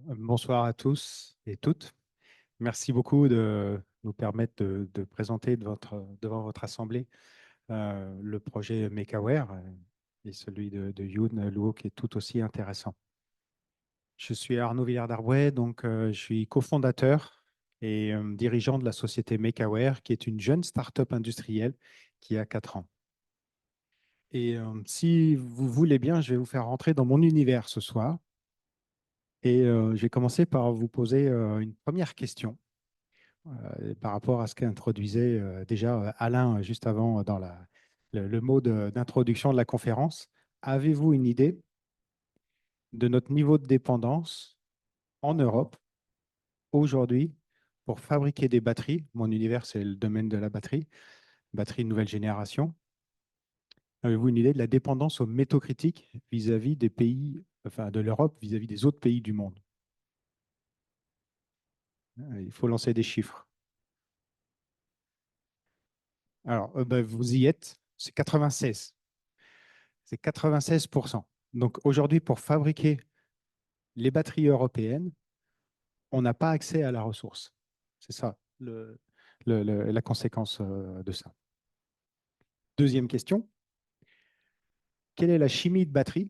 Bonsoir à tous et toutes. Merci beaucoup de nous permettre de présenter devant votre assemblée le projet MakeAware et celui de Youn Luo qui est tout aussi intéressant. Je suis Arnaud Villard-Darbois, donc je suis cofondateur et dirigeant de la société MakeAware, qui est une jeune start-up industrielle qui a 4 ans. Et si vous voulez bien, je vais vous faire rentrer dans mon univers ce soir. Et je vais commencer par vous poser une première question par rapport à ce qu'introduisait déjà Alain juste avant dans le mot d'introduction de la conférence. Avez-vous une idée de notre niveau de dépendance en Europe aujourd'hui pour fabriquer des batteries? Mon univers, c'est le domaine de la batterie, batterie de nouvelle génération. Avez-vous une idée de la dépendance aux métaux critiques vis-à-vis des pays, enfin de l'Europe vis-à-vis des autres pays du monde? Il faut lancer des chiffres. Alors, ben, vous y êtes, c'est 96. C'est 96%. Donc aujourd'hui, pour fabriquer les batteries européennes, on n'a pas accès à la ressource. C'est ça la conséquence de ça. Deuxième question, quelle est la chimie de batterie?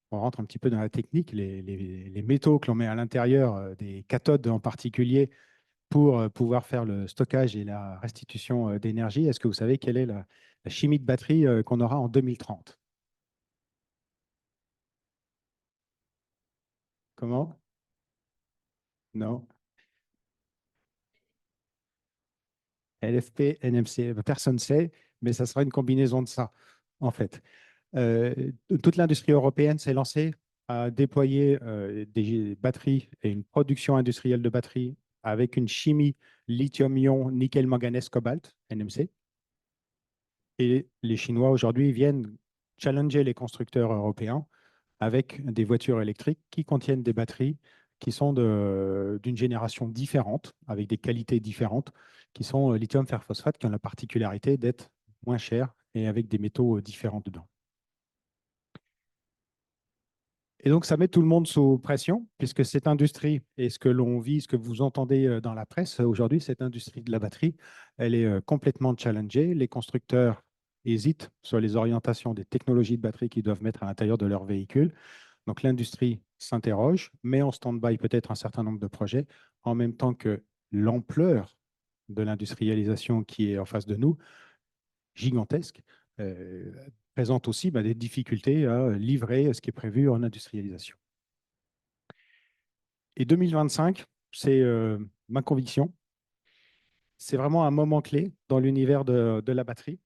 On rentre un petit peu dans la technique, les métaux que l'on met à l'intérieur des cathodes en particulier pour pouvoir faire le stockage et la restitution d'énergie. Est-ce que vous savez quelle est la chimie de batterie qu'on aura en 2030? Comment? Non. LFP, NMC, personne ne sait, mais ça sera une combinaison de ça, en fait. Toute l'industrie européenne s'est lancée à déployer des batteries et une production industrielle de batteries avec une chimie lithium-ion, nickel, manganèse, cobalt, NMC. Et les Chinois aujourd'hui viennent challenger les constructeurs européens avec des voitures électriques qui contiennent des batteries qui sont d'une génération différente, avec des qualités différentes, qui sont lithium fer phosphate, qui ont la particularité d'être moins chères et avec des métaux différents dedans. Et donc, ça met tout le monde sous pression, puisque cette industrie, et ce que l'on vit, ce que vous entendez dans la presse aujourd'hui, cette industrie de la batterie, elle est complètement challengée. Les constructeurs hésitent sur les orientations des technologies de batterie qu'ils doivent mettre à l'intérieur de leurs véhicules. Donc, l'industrie s'interroge, met en stand-by peut-être un certain nombre de projets, en même temps que l'ampleur de l'industrialisation qui est en face de nous, gigantesque, euh, présente aussi des difficultés à livrer ce qui est prévu en industrialisation. Et 2025, c'est ma conviction, c'est vraiment un moment clé dans l'univers de la batterie,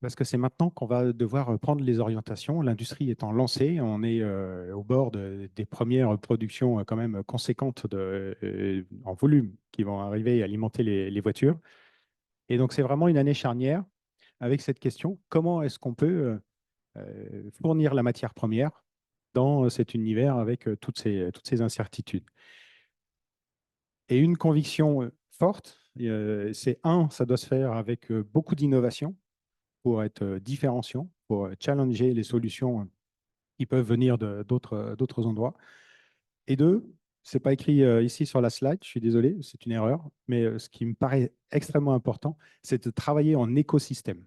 parce que c'est maintenant qu'on va devoir prendre les orientations. L'industrie étant lancée, on est au bord des premières productions quand même conséquentes en volume qui vont arriver à alimenter les voitures. Et donc, c'est vraiment une année charnière avec cette question, comment est-ce qu'on peut fournir la matière première dans cet univers avec toutes ces incertitudes? Et une conviction forte, c'est ça doit se faire avec beaucoup d'innovation pour être différenciant, pour challenger les solutions qui peuvent venir d'autres endroits. Et deux, c'est pas écrit ici sur la slide, je suis désolé, c'est une erreur, mais ce qui me paraît extrêmement important, c'est de travailler en écosystème.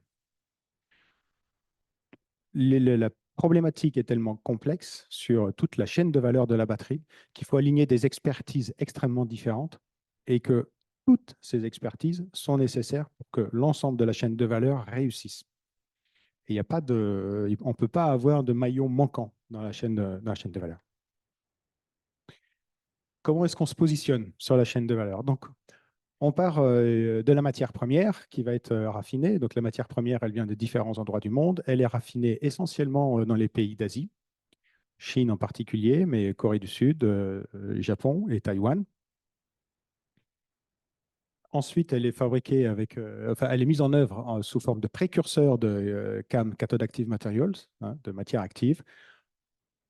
La problématique est tellement complexe sur toute la chaîne de valeur de la batterie qu'il faut aligner des expertises extrêmement différentes et que toutes ces expertises sont nécessaires pour que l'ensemble de la chaîne de valeur réussisse. Et on ne peut pas avoir de maillon manquant dans la chaîne de valeur. Comment est-ce qu'on se positionne sur la chaîne de valeur? Donc, on part de la matière première qui va être raffinée. Donc, la matière première, elle vient de différents endroits du monde. Elle est raffinée essentiellement dans les pays d'Asie, Chine en particulier, mais Corée du Sud, Japon et Taïwan. Ensuite, elle est fabriquée elle est mise en œuvre sous forme de précurseur de CAM, Cathode Active Materials, hein, de matière active,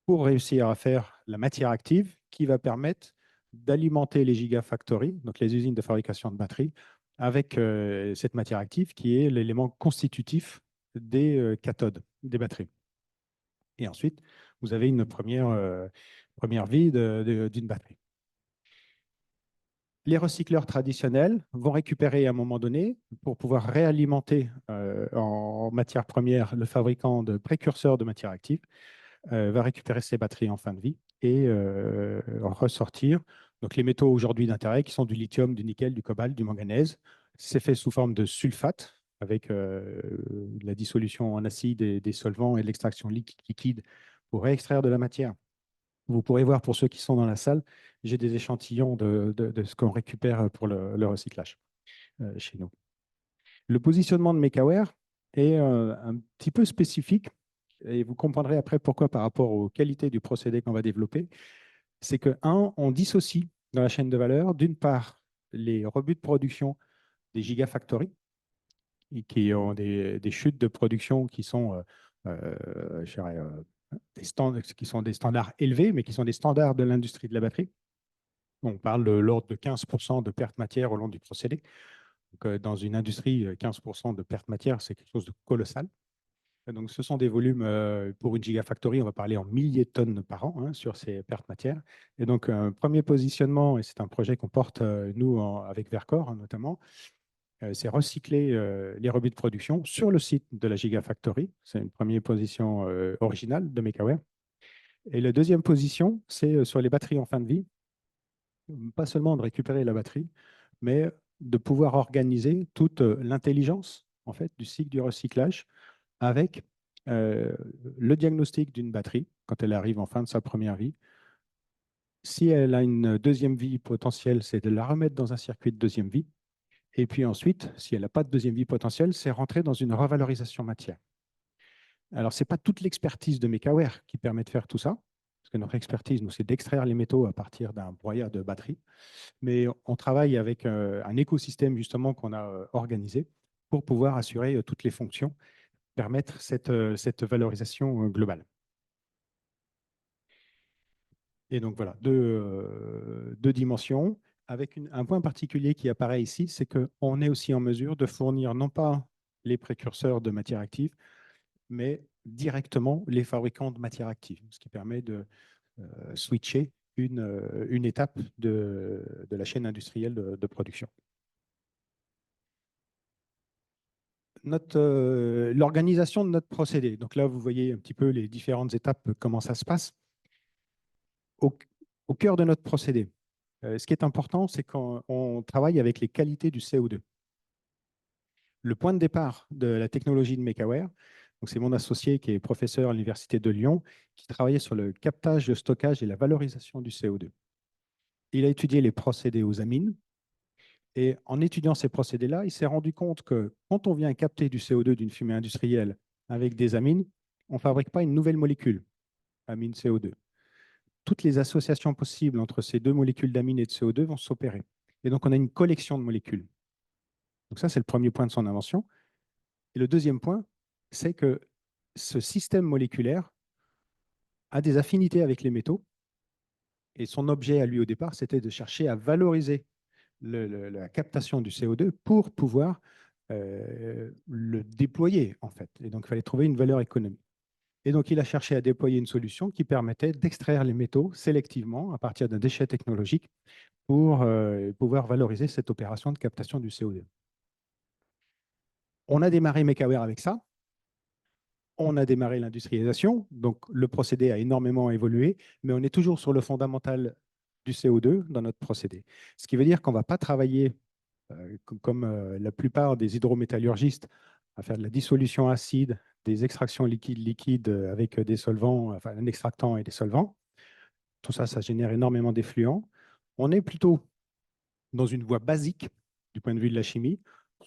pour réussir à faire la matière active qui va permettre d'alimenter les gigafactories, donc les usines de fabrication de batteries, avec cette matière active qui est l'élément constitutif des cathodes des batteries. Et ensuite, vous avez une première vie d'une batterie. Les recycleurs traditionnels vont récupérer à un moment donné pour pouvoir réalimenter en matière première le fabricant de précurseurs de matière active, va récupérer ces batteries en fin de vie et en ressortir. Donc les métaux aujourd'hui d'intérêt qui sont du lithium, du nickel, du cobalt, du manganèse, c'est fait sous forme de sulfate avec la dissolution en acide et des solvants et l'extraction liquide pour réextraire de la matière. Vous pourrez voir pour ceux qui sont dans la salle, j'ai des échantillons de ce qu'on récupère pour le recyclage chez nous. Le positionnement de MakeAware est un petit peu spécifique et vous comprendrez après pourquoi par rapport aux qualités du procédé qu'on va développer. C'est que, un, on dissocie dans la chaîne de valeur, d'une part, les rebuts de production des gigafactories qui ont des chutes de production qui sont je dirais, qui sont des standards élevés, mais qui sont des standards de l'industrie de la batterie. On parle de l'ordre de 15% de perte matière au long du procédé. Donc, dans une industrie, 15% de perte matière, c'est quelque chose de colossal. Donc, ce sont des volumes, pour une gigafactory, on va parler en milliers de tonnes par an hein, sur ces pertes matières. Et donc, un premier positionnement, et c'est un projet qu'on porte, nous, avec Vercor notamment, c'est recycler les rebuts de production sur le site de la gigafactory. C'est une première position originale de MakeAware. Et la deuxième position, c'est sur les batteries en fin de vie, pas seulement de récupérer la batterie, mais de pouvoir organiser toute l'intelligence en fait, du cycle du recyclage avec le diagnostic d'une batterie quand elle arrive en fin de sa première vie. Si elle a une deuxième vie potentielle, c'est de la remettre dans un circuit de deuxième vie. Et puis ensuite, si elle n'a pas de deuxième vie potentielle, c'est rentrer dans une revalorisation matière. Alors, ce n'est pas toute l'expertise de MakeAware qui permet de faire tout ça, parce que notre expertise, nous, c'est d'extraire les métaux à partir d'un broyat de batterie. Mais on travaille avec un écosystème justement qu'on a organisé pour pouvoir assurer toutes les fonctions, permettre cette valorisation globale. Et donc voilà, deux dimensions. Avec un point particulier qui apparaît ici, c'est qu'on est aussi en mesure de fournir non pas les précurseurs de matière active, mais directement les fabricants de matière active, ce qui permet de switcher une étape de la chaîne industrielle de production. L'organisation de notre procédé. Donc là, vous voyez un petit peu les différentes étapes, comment ça se passe. Au cœur de notre procédé, ce qui est important, c'est qu'on travaille avec les qualités du CO2. Le point de départ de la technologie de MakeAware, c'est mon associé qui est professeur à l'Université de Lyon, qui travaillait sur le captage, le stockage et la valorisation du CO2. Il a étudié les procédés aux amines, et en étudiant ces procédés-là, il s'est rendu compte que quand on vient capter du CO2 d'une fumée industrielle avec des amines, on ne fabrique pas une nouvelle molécule, amine CO2. Toutes les associations possibles entre ces deux molécules d'amine et de CO2 vont s'opérer. Et donc, on a une collection de molécules. Donc ça, c'est le premier point de son invention. Et le deuxième point, c'est que ce système moléculaire a des affinités avec les métaux. Et son objet à lui au départ, c'était de chercher à valoriser la captation du CO2 pour pouvoir le déployer, en fait. Et donc, il fallait trouver une valeur économique. Et donc, il a cherché à déployer une solution qui permettait d'extraire les métaux sélectivement à partir d'un déchet technologique pour pouvoir valoriser cette opération de captation du CO2. On a démarré MakeAware avec ça. On a démarré l'industrialisation. Donc, le procédé a énormément évolué, mais on est toujours sur le fondamental du CO2 dans notre procédé. Ce qui veut dire qu'on ne va pas travailler comme la plupart des hydrométallurgistes à faire de la dissolution acide, des extractions liquides avec des solvants, enfin un extractant et des solvants. Tout ça, ça génère énormément d'effluents. On est plutôt dans une voie basique du point de vue de la chimie.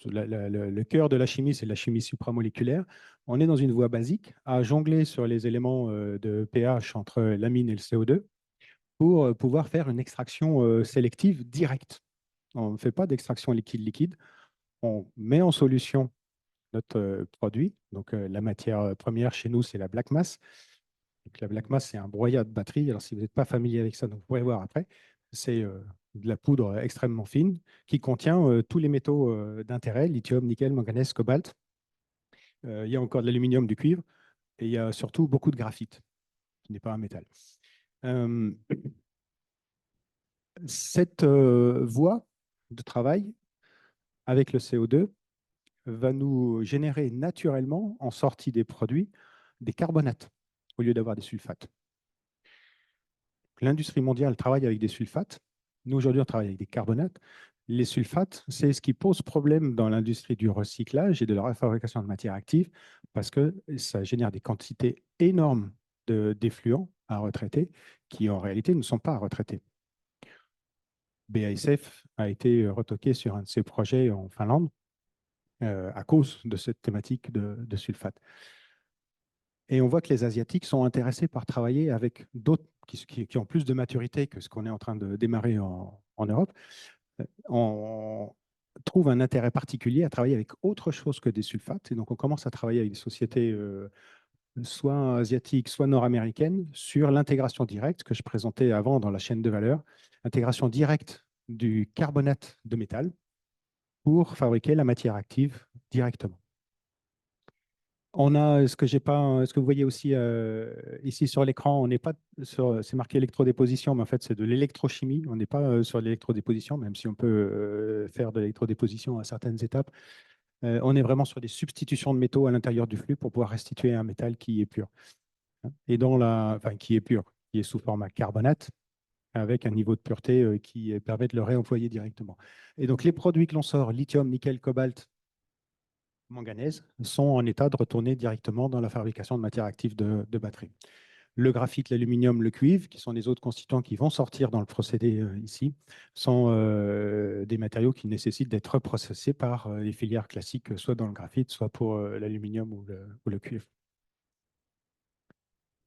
Le cœur de la chimie, c'est la chimie supramoléculaire. On est dans une voie basique à jongler sur les éléments de pH entre l'amine et le CO2 pour pouvoir faire une extraction sélective directe. On ne fait pas d'extraction liquide-liquide. On met en solution notre produit. Donc, la matière première chez nous, c'est la black mass. Donc, la black mass, c'est un broyat de batterie. Alors, si vous n'êtes pas familier avec ça, donc vous pourrez voir après. C'est de la poudre extrêmement fine qui contient tous les métaux d'intérêt, lithium, nickel, manganèse, cobalt. Il y a encore de l'aluminium, du cuivre. Et il y a surtout beaucoup de graphite, qui n'est pas un métal. Cette voie de travail avec le CO2 va nous générer naturellement, en sortie des produits, des carbonates au lieu d'avoir des sulfates. L'industrie mondiale travaille avec des sulfates. Nous, aujourd'hui, on travaille avec des carbonates. Les sulfates, c'est ce qui pose problème dans l'industrie du recyclage et de la fabrication de matières actives parce que ça génère des quantités énormes d'effluents à retraiter qui, en réalité, ne sont pas à retraiter. BASF a été retoqué sur un de ses projets en Finlande à cause de cette thématique de sulfate. Et on voit que les Asiatiques sont intéressés par travailler avec d'autres qui ont plus de maturité que ce qu'on est en train de démarrer en Europe. On trouve un intérêt particulier à travailler avec autre chose que des sulfates. Et donc, on commence à travailler avec des sociétés soit asiatiques, soit nord-américaines sur l'intégration directe que je présentais avant dans la chaîne de valeur, intégration directe du carbonate de métal pour fabriquer la matière active directement. On a ce que j'ai pas, ce que vous voyez aussi ici sur l'écran, on n'est pas sur, c'est marqué électrodéposition, mais en fait c'est de l'électrochimie. On n'est pas sur l'électrodéposition, même si on peut faire de l'électrodéposition à certaines étapes. On est vraiment sur des substitutions de métaux à l'intérieur du flux pour pouvoir restituer un métal qui est pur. Et enfin, qui est pur, qui est sous format carbonate, avec un niveau de pureté qui permet de le réemployer directement. Et donc les produits que l'on sort, lithium, nickel, cobalt, manganèse, sont en état de retourner directement dans la fabrication de matières actives de batteries. Le graphite, l'aluminium, le cuivre, qui sont les autres constituants qui vont sortir dans le procédé ici, sont des matériaux qui nécessitent d'être processés par les filières classiques, soit dans le graphite, soit pour l'aluminium ou le cuivre.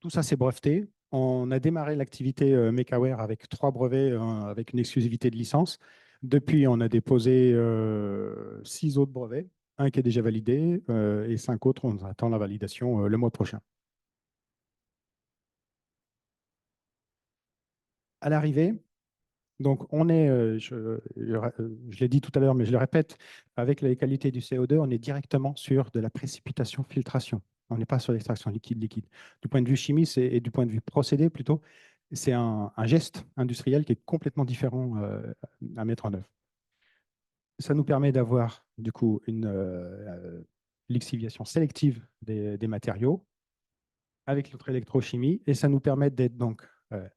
Tout ça, c'est breveté. On a démarré l'activité MakeAware avec 3 brevets, avec une exclusivité de licence. Depuis, on a déposé 6 autres brevets, un qui est déjà validé et 5 autres, on attend la validation le mois prochain. À l'arrivée, donc on est, je l'ai dit tout à l'heure, mais je le répète, avec les qualités du CO2, on est directement sur de la précipitation-filtration. On n'est pas sur l'extraction liquide-liquide. Du point de vue chimie et du point de vue procédé plutôt, c'est un geste industriel qui est complètement différent à mettre en œuvre. Ça nous permet d'avoir du coup une lixiviation sélective des matériaux avec notre électrochimie et ça nous permet d'être donc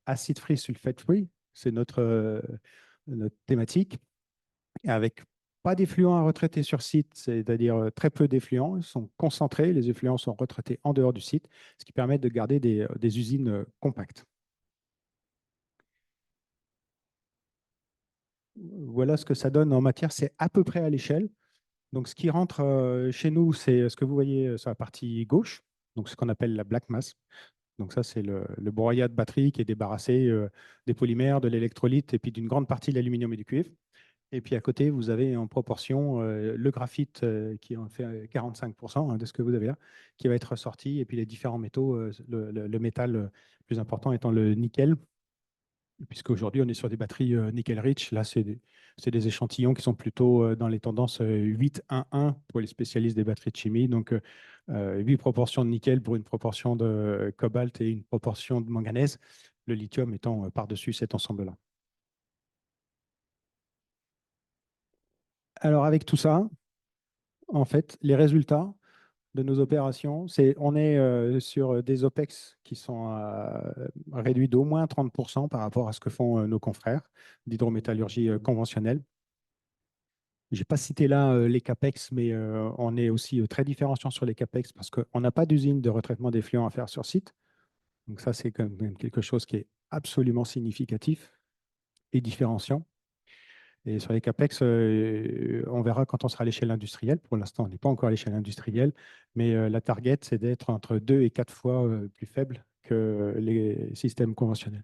acid free, sulfate free, c'est notre thématique, et avec pas d'effluents à retraiter sur site, c'est-à-dire très peu d'effluents, ils sont concentrés, les effluents sont retraités en dehors du site, ce qui permet de garder des usines compactes. Voilà ce que ça donne en matière, c'est à peu près à l'échelle. Donc ce qui rentre chez nous, c'est ce que vous voyez sur la partie gauche, donc ce qu'on appelle la black mass. Donc ça, c'est le broyat de batterie qui est débarrassé des polymères, de l'électrolyte et puis d'une grande partie de l'aluminium et du cuivre. Et puis à côté, vous avez en proportion le graphite qui en fait 45% de ce que vous avez là, qui va être sorti. Et puis les différents métaux, le métal le plus important étant le nickel, puisqu'aujourd'hui on est sur des batteries nickel rich. Là, c'est des échantillons qui sont plutôt dans les tendances 8-1-1 pour les spécialistes des batteries de chimie. Donc 8 proportions de nickel pour une proportion de cobalt et une proportion de manganèse, le lithium étant par-dessus cet ensemble-là. Alors avec tout ça, en fait, les résultats de nos opérations, on est sur des OPEX qui sont réduits d'au moins 30% par rapport à ce que font nos confrères d'hydrométallurgie conventionnelle. Je n'ai pas cité là les CAPEX, mais on est aussi très différenciant sur les CAPEX parce qu'on n'a pas d'usine de retraitement d'effluents à faire sur site. Donc ça, c'est quand même quelque chose qui est absolument significatif et différenciant. Et sur les CAPEX, on verra quand on sera à l'échelle industrielle. Pour l'instant, on n'est pas encore à l'échelle industrielle, mais la target, c'est d'être entre 2 et 4 fois plus faible que les systèmes conventionnels.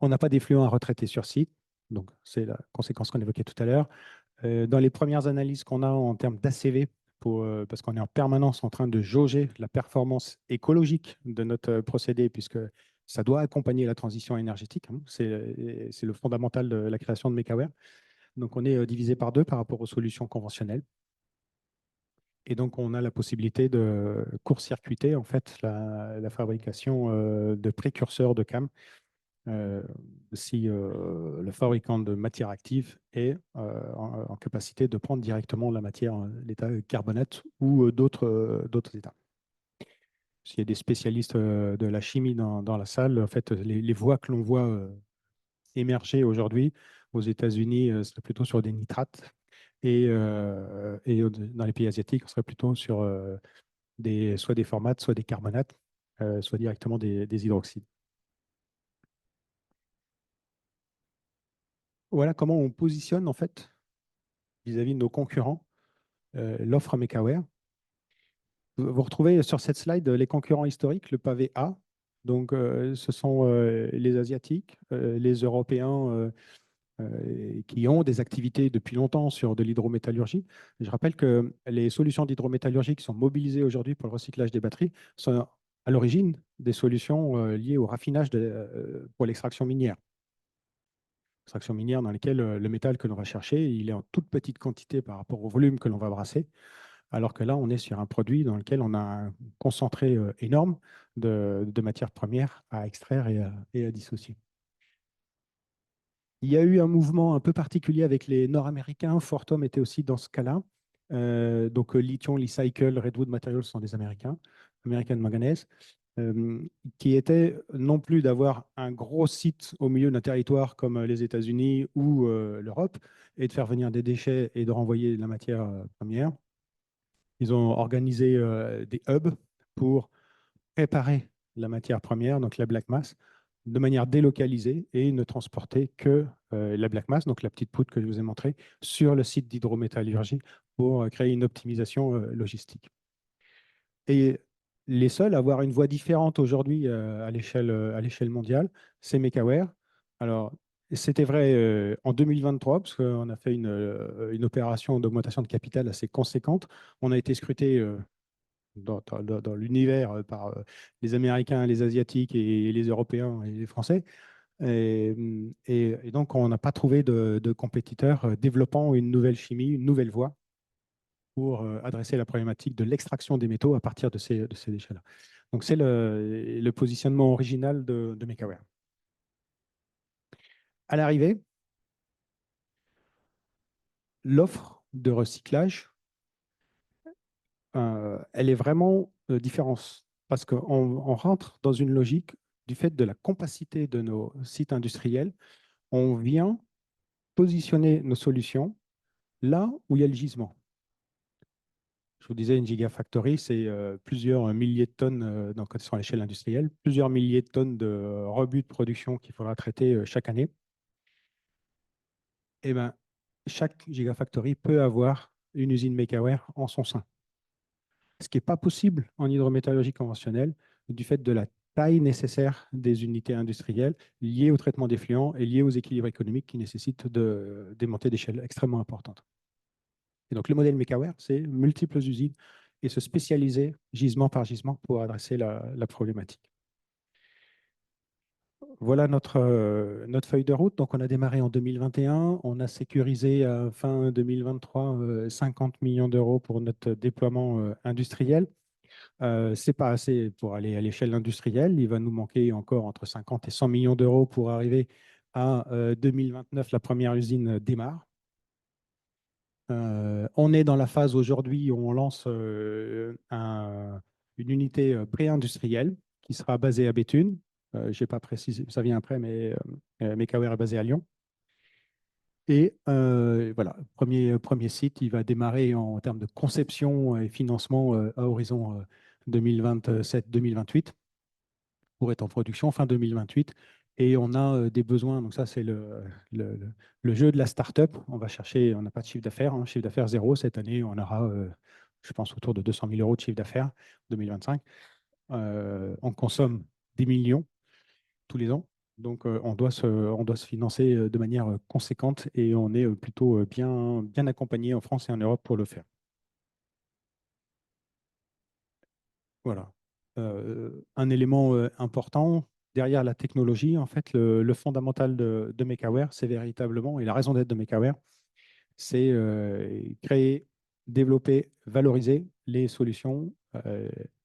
On n'a pas d'effluents à retraiter sur site, donc c'est la conséquence qu'on évoquait tout à l'heure. Dans les premières analyses qu'on a en termes d'ACV, parce qu'on est en permanence en train de jauger la performance écologique de notre procédé, puisque ça doit accompagner la transition énergétique. Hein. C'est le fondamental de la création de MakeAware. Donc, on est divisé par 2 par rapport aux solutions conventionnelles. Et donc, on a la possibilité de court-circuiter en fait, la fabrication de précurseurs de CAM euh, si le fabricant de matière active est en capacité de prendre directement la matière, l'état carbonate ou d'autres états. S'il y a des spécialistes de la chimie dans la salle, en fait, les voies que l'on voit émerger aujourd'hui aux États-Unis seraient plutôt sur des nitrates et dans les pays asiatiques, on serait plutôt sur soit des formates, soit des carbonates, soit directement des hydroxydes. Voilà comment on positionne en fait vis-à-vis de nos concurrents l'offre MakeAware. Vous retrouvez sur cette slide les concurrents historiques, le pavé A. Donc, ce sont les Asiatiques, les Européens qui ont des activités depuis longtemps sur de l'hydrométallurgie. Je rappelle que les solutions d'hydrométallurgie qui sont mobilisées aujourd'hui pour le recyclage des batteries sont à l'origine des solutions liées au raffinage pour l'extraction minière. Extraction minière dans lesquelles le métal que l'on va chercher, il est en toute petite quantité par rapport au volume que l'on va brasser, alors que là, on est sur un produit dans lequel on a un concentré énorme de matières premières à extraire et à dissocier. Il y a eu un mouvement un peu particulier avec les Nord-Américains. Fortum était aussi dans ce cas-là. Donc, Lithium, Li-Cycle, Redwood Materials sont des Américains, American Manganese, qui était non plus d'avoir un gros site au milieu d'un territoire comme les États-Unis ou l'Europe et de faire venir des déchets et de renvoyer la matière première. Ils ont organisé des hubs pour préparer la matière première, donc la black mass, de manière délocalisée et ne transporter que la black mass, donc la petite poudre que je vous ai montrée, sur le site d'hydrométallurgie pour créer une optimisation logistique. Et les seuls à avoir une voie différente aujourd'hui à l'échelle mondiale, c'est MakeAware. Alors, c'était vrai en 2023, parce qu'on a fait une opération d'augmentation de capital assez conséquente. On a été scruté dans l'univers par les Américains, les Asiatiques et les Européens et les Français. Et donc, on n'a pas trouvé de compétiteurs développant une nouvelle chimie, une nouvelle voie pour adresser la problématique de l'extraction des métaux à partir de ces déchets-là. Donc, c'est le positionnement original de MakeAware. À l'arrivée, l'offre de recyclage, elle est vraiment différente parce qu'on rentre dans une logique du fait de la compacité de nos sites industriels. On vient positionner nos solutions là où il y a le gisement. Je vous disais, une gigafactory, c'est plusieurs milliers de tonnes, donc quand ils sont à l'échelle industrielle, plusieurs milliers de tonnes de rebuts de production qu'il faudra traiter chaque année. Et ben, chaque gigafactory peut avoir une usine MakeAware en son sein. Ce qui n'est pas possible en hydrométallurgie conventionnelle du fait de la taille nécessaire des unités industrielles liées au traitement des fluents et liées aux équilibres économiques qui nécessitent des montées d'échelle extrêmement importantes. Et donc, le modèle MakeAware, c'est multiples usines et se spécialiser gisement par gisement pour adresser la problématique. Voilà notre feuille de route. Donc, on a démarré en 2021. On a sécurisé à fin 2023 50 millions d'euros pour notre déploiement industriel. Ce n'est pas assez pour aller à l'échelle industrielle. Il va nous manquer encore entre 50 et 100 millions d'euros pour arriver à 2029. La première usine démarre. On est dans la phase aujourd'hui où on lance une unité pré-industrielle qui sera basée à Béthune. Je n'ai pas précisé, ça vient après, mais MakeAware est basé à Lyon. Et voilà, premier site, il va démarrer en termes de conception et financement à horizon 2027-2028 pour être en production fin 2028. Et on a des besoins, donc ça c'est le jeu de la start-up. On va chercher, on n'a pas de chiffre d'affaires, hein, chiffre d'affaires zéro. Cette année, on aura, je pense, autour de 200 000 euros de chiffre d'affaires en 2025. On consomme des millions tous les ans. Donc, on doit se financer de manière conséquente et on est plutôt bien accompagné en France et en Europe pour le faire. Voilà. Un élément important derrière la technologie, en fait, le fondamental de MakeAware, c'est véritablement, et la raison d'être de MakeAware, c'est créer, développer, valoriser les solutions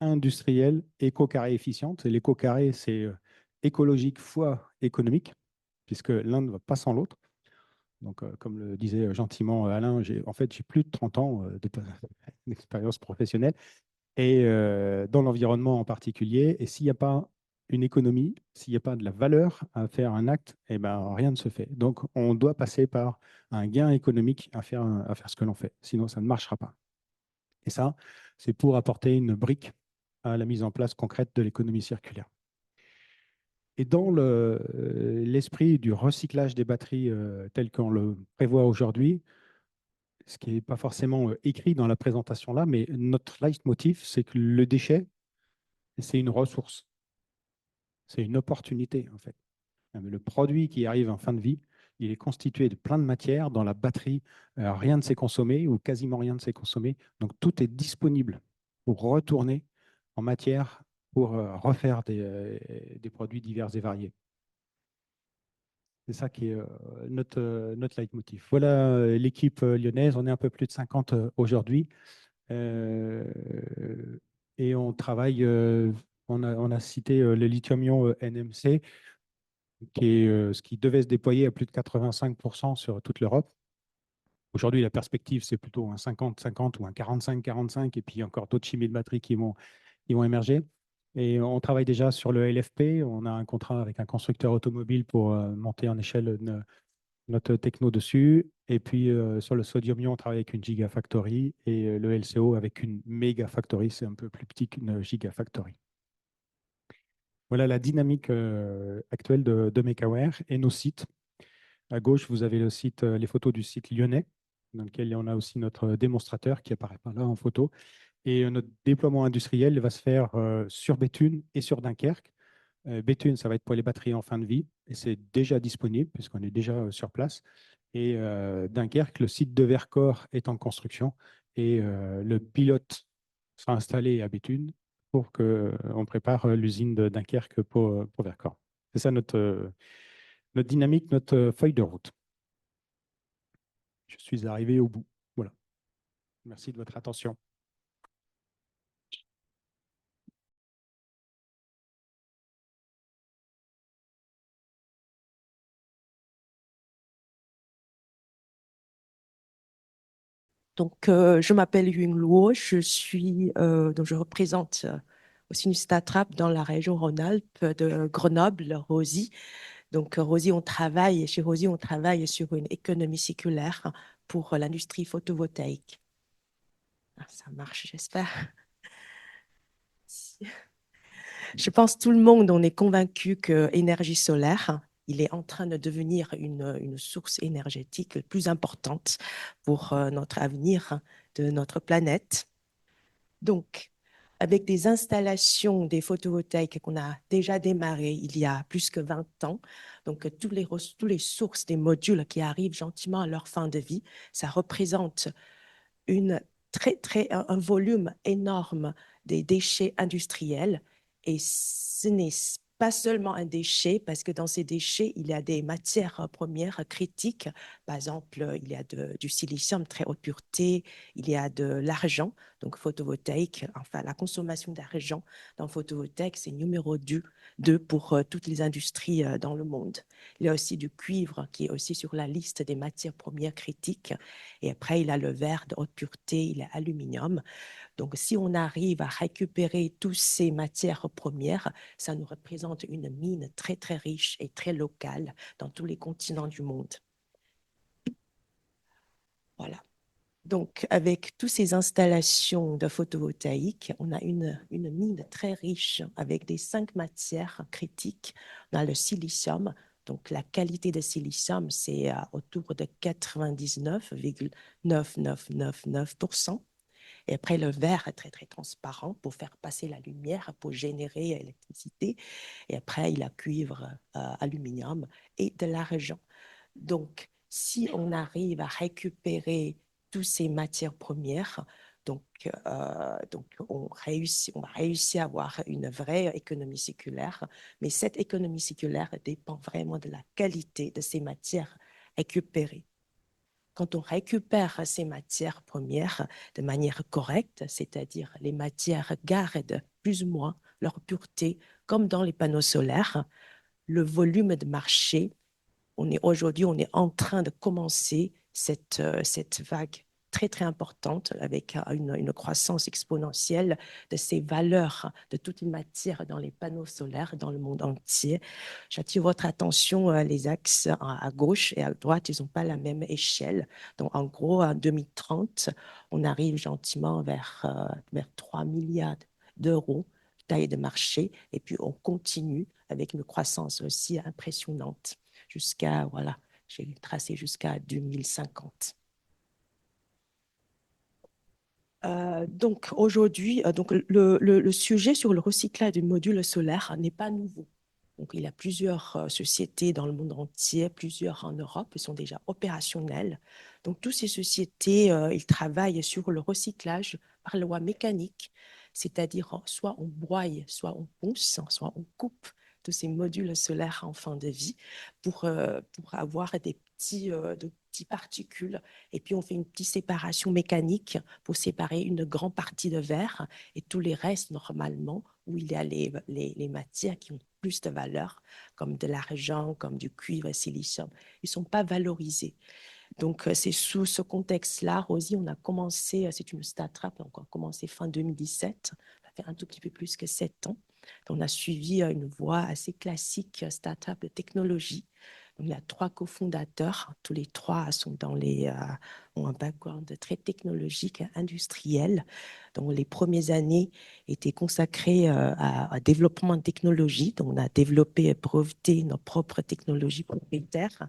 industrielles éco-carrées efficientes. Et l'éco-carré, c'est écologique fois économique, puisque l'un ne va pas sans l'autre. Donc, comme le disait gentiment Alain, en fait, j'ai plus de 30 ans d'expérience professionnelle et dans l'environnement en particulier. Et s'il n'y a pas une économie, s'il n'y a pas de la valeur à faire un acte, eh ben, rien ne se fait. Donc, on doit passer par un gain économique à faire ce que l'on fait. Sinon, ça ne marchera pas. Et ça, c'est pour apporter une brique à la mise en place concrète de l'économie circulaire. Et dans l'esprit du recyclage des batteries tel qu'on le prévoit aujourd'hui, ce qui n'est pas forcément écrit dans la présentation là, mais notre leitmotiv, c'est que le déchet, c'est une ressource, c'est une opportunité en fait. Le produit qui arrive en fin de vie, il est constitué de plein de matières. Dans la batterie, rien ne s'est consommé ou quasiment rien ne s'est consommé. Donc tout est disponible pour retourner en matière pour refaire des produits divers et variés. C'est ça qui est notre leitmotiv. Voilà l'équipe lyonnaise. On est un peu plus de 50 aujourd'hui. Euh, et on travaille, on a cité le lithium-ion NMC, qui est ce qui devait se déployer à plus de 85% sur toute l'Europe. Aujourd'hui, la perspective, c'est plutôt un 50-50 ou un 45-45, et puis encore d'autres chimies de batterie qui vont émerger. Et on travaille déjà sur le LFP. On a un contrat avec un constructeur automobile pour monter en échelle notre techno dessus. Et puis sur le sodium-ion, on travaille avec une gigafactory et le LCO avec une mégafactory. C'est un peu plus petit qu'une gigafactory. Voilà la dynamique actuelle de MakeAware et nos sites. À gauche, vous avez les photos du site lyonnais, dans lequel on a aussi notre démonstrateur qui apparaît pas là en photo. Et notre déploiement industriel va se faire sur Béthune et sur Dunkerque. Béthune, ça va être pour les batteries en fin de vie, et c'est déjà disponible puisqu'on est déjà sur place. Et Dunkerque, le site de Vercors est en construction et le pilote sera installé à Béthune pour qu'on prépare l'usine de Dunkerque pour Vercors. C'est ça notre dynamique, notre feuille de route. Je suis arrivé au bout. Voilà. Merci de votre attention. Donc, je m'appelle Yuen Luo, donc je représente aussi une start-up dans la région Rhône-Alpes de Grenoble, Rosie. Donc, chez Rosie, on travaille sur une économie circulaire pour l'industrie photovoltaïque. Ah, ça marche, j'espère. Je pense tout le monde, on est convaincu que l'énergie solaire, il est en train de devenir une source énergétique plus importante pour notre avenir de notre planète. Donc, avec des installations des photovoltaïques qu'on a déjà démarrées il y a plus que 20 ans, donc tous les sources des modules qui arrivent gentiment à leur fin de vie, ça représente un volume énorme des déchets industriels. Et ce n'est pas seulement un déchet, parce que dans ces déchets, il y a des matières premières critiques. Par exemple, il y a du silicium très haute pureté, il y a de l'argent, donc photovoltaïque, enfin la consommation d'argent dans le photovoltaïque, c'est numéro 2 pour toutes les industries dans le monde. Il y a aussi du cuivre qui est aussi sur la liste des matières premières critiques. Et après, il y a le verre de haute pureté, il y a l'aluminium. Donc, si on arrive à récupérer toutes ces matières premières, ça nous représente une mine très, très riche et très locale dans tous les continents du monde. Voilà. Donc, avec toutes ces installations de photovoltaïque, on a une mine très riche avec des 5 matières critiques. On a le silicium. Donc, la qualité de silicium, c'est autour de 99,9999%. Et après, le verre est très, très transparent pour faire passer la lumière, pour générer l'électricité. Et après, il y a cuivre, aluminium et de l'argent. Donc, si on arrive à récupérer toutes ces matières premières, donc on va réussir à avoir une vraie économie circulaire. Mais cette économie circulaire dépend vraiment de la qualité de ces matières récupérées. Quand on récupère ces matières premières de manière correcte, c'est-à-dire les matières gardent plus ou moins leur pureté, comme dans les panneaux solaires, le volume de marché, aujourd'hui, on est en train de commencer cette vague très, très importante avec une croissance exponentielle de ces valeurs de toute une matière dans les panneaux solaires dans le monde entier. J'attire votre attention, les axes à gauche et à droite, ils n'ont pas la même échelle. Donc, en gros, en 2030, on arrive gentiment vers 3 milliards d'euros taille de marché et puis on continue avec une croissance aussi impressionnante jusqu'à, voilà, j'ai tracé jusqu'à 2050. Donc aujourd'hui, donc le sujet sur le recyclage du module solaire n'est pas nouveau. Donc, il y a plusieurs sociétés dans le monde entier, plusieurs en Europe, qui sont déjà opérationnelles. Donc, toutes ces sociétés, ils travaillent sur le recyclage par loi mécanique, c'est-à-dire soit on broye, soit on ponce, soit on coupe tous ces modules solaires en fin de vie pour avoir de petits particules. Et puis, on fait une petite séparation mécanique pour séparer une grande partie de verre et tous les restes, normalement, où il y a les matières qui ont plus de valeur, comme de l'argent, comme du cuivre, silicium, ils ne sont pas valorisés. Donc, c'est sous ce contexte-là, Rosie, on a commencé, c'est une start-up, on a commencé fin 2017, ça fait un tout petit peu plus que 7 ans. On a suivi une voie assez classique, start-up de technologie. Donc, il y a 3 cofondateurs, tous les 3 ont un background très technologique, industriel. Donc, les premières années étaient consacrées à développement de technologie. Donc, on a développé et breveté nos propres technologies propriétaires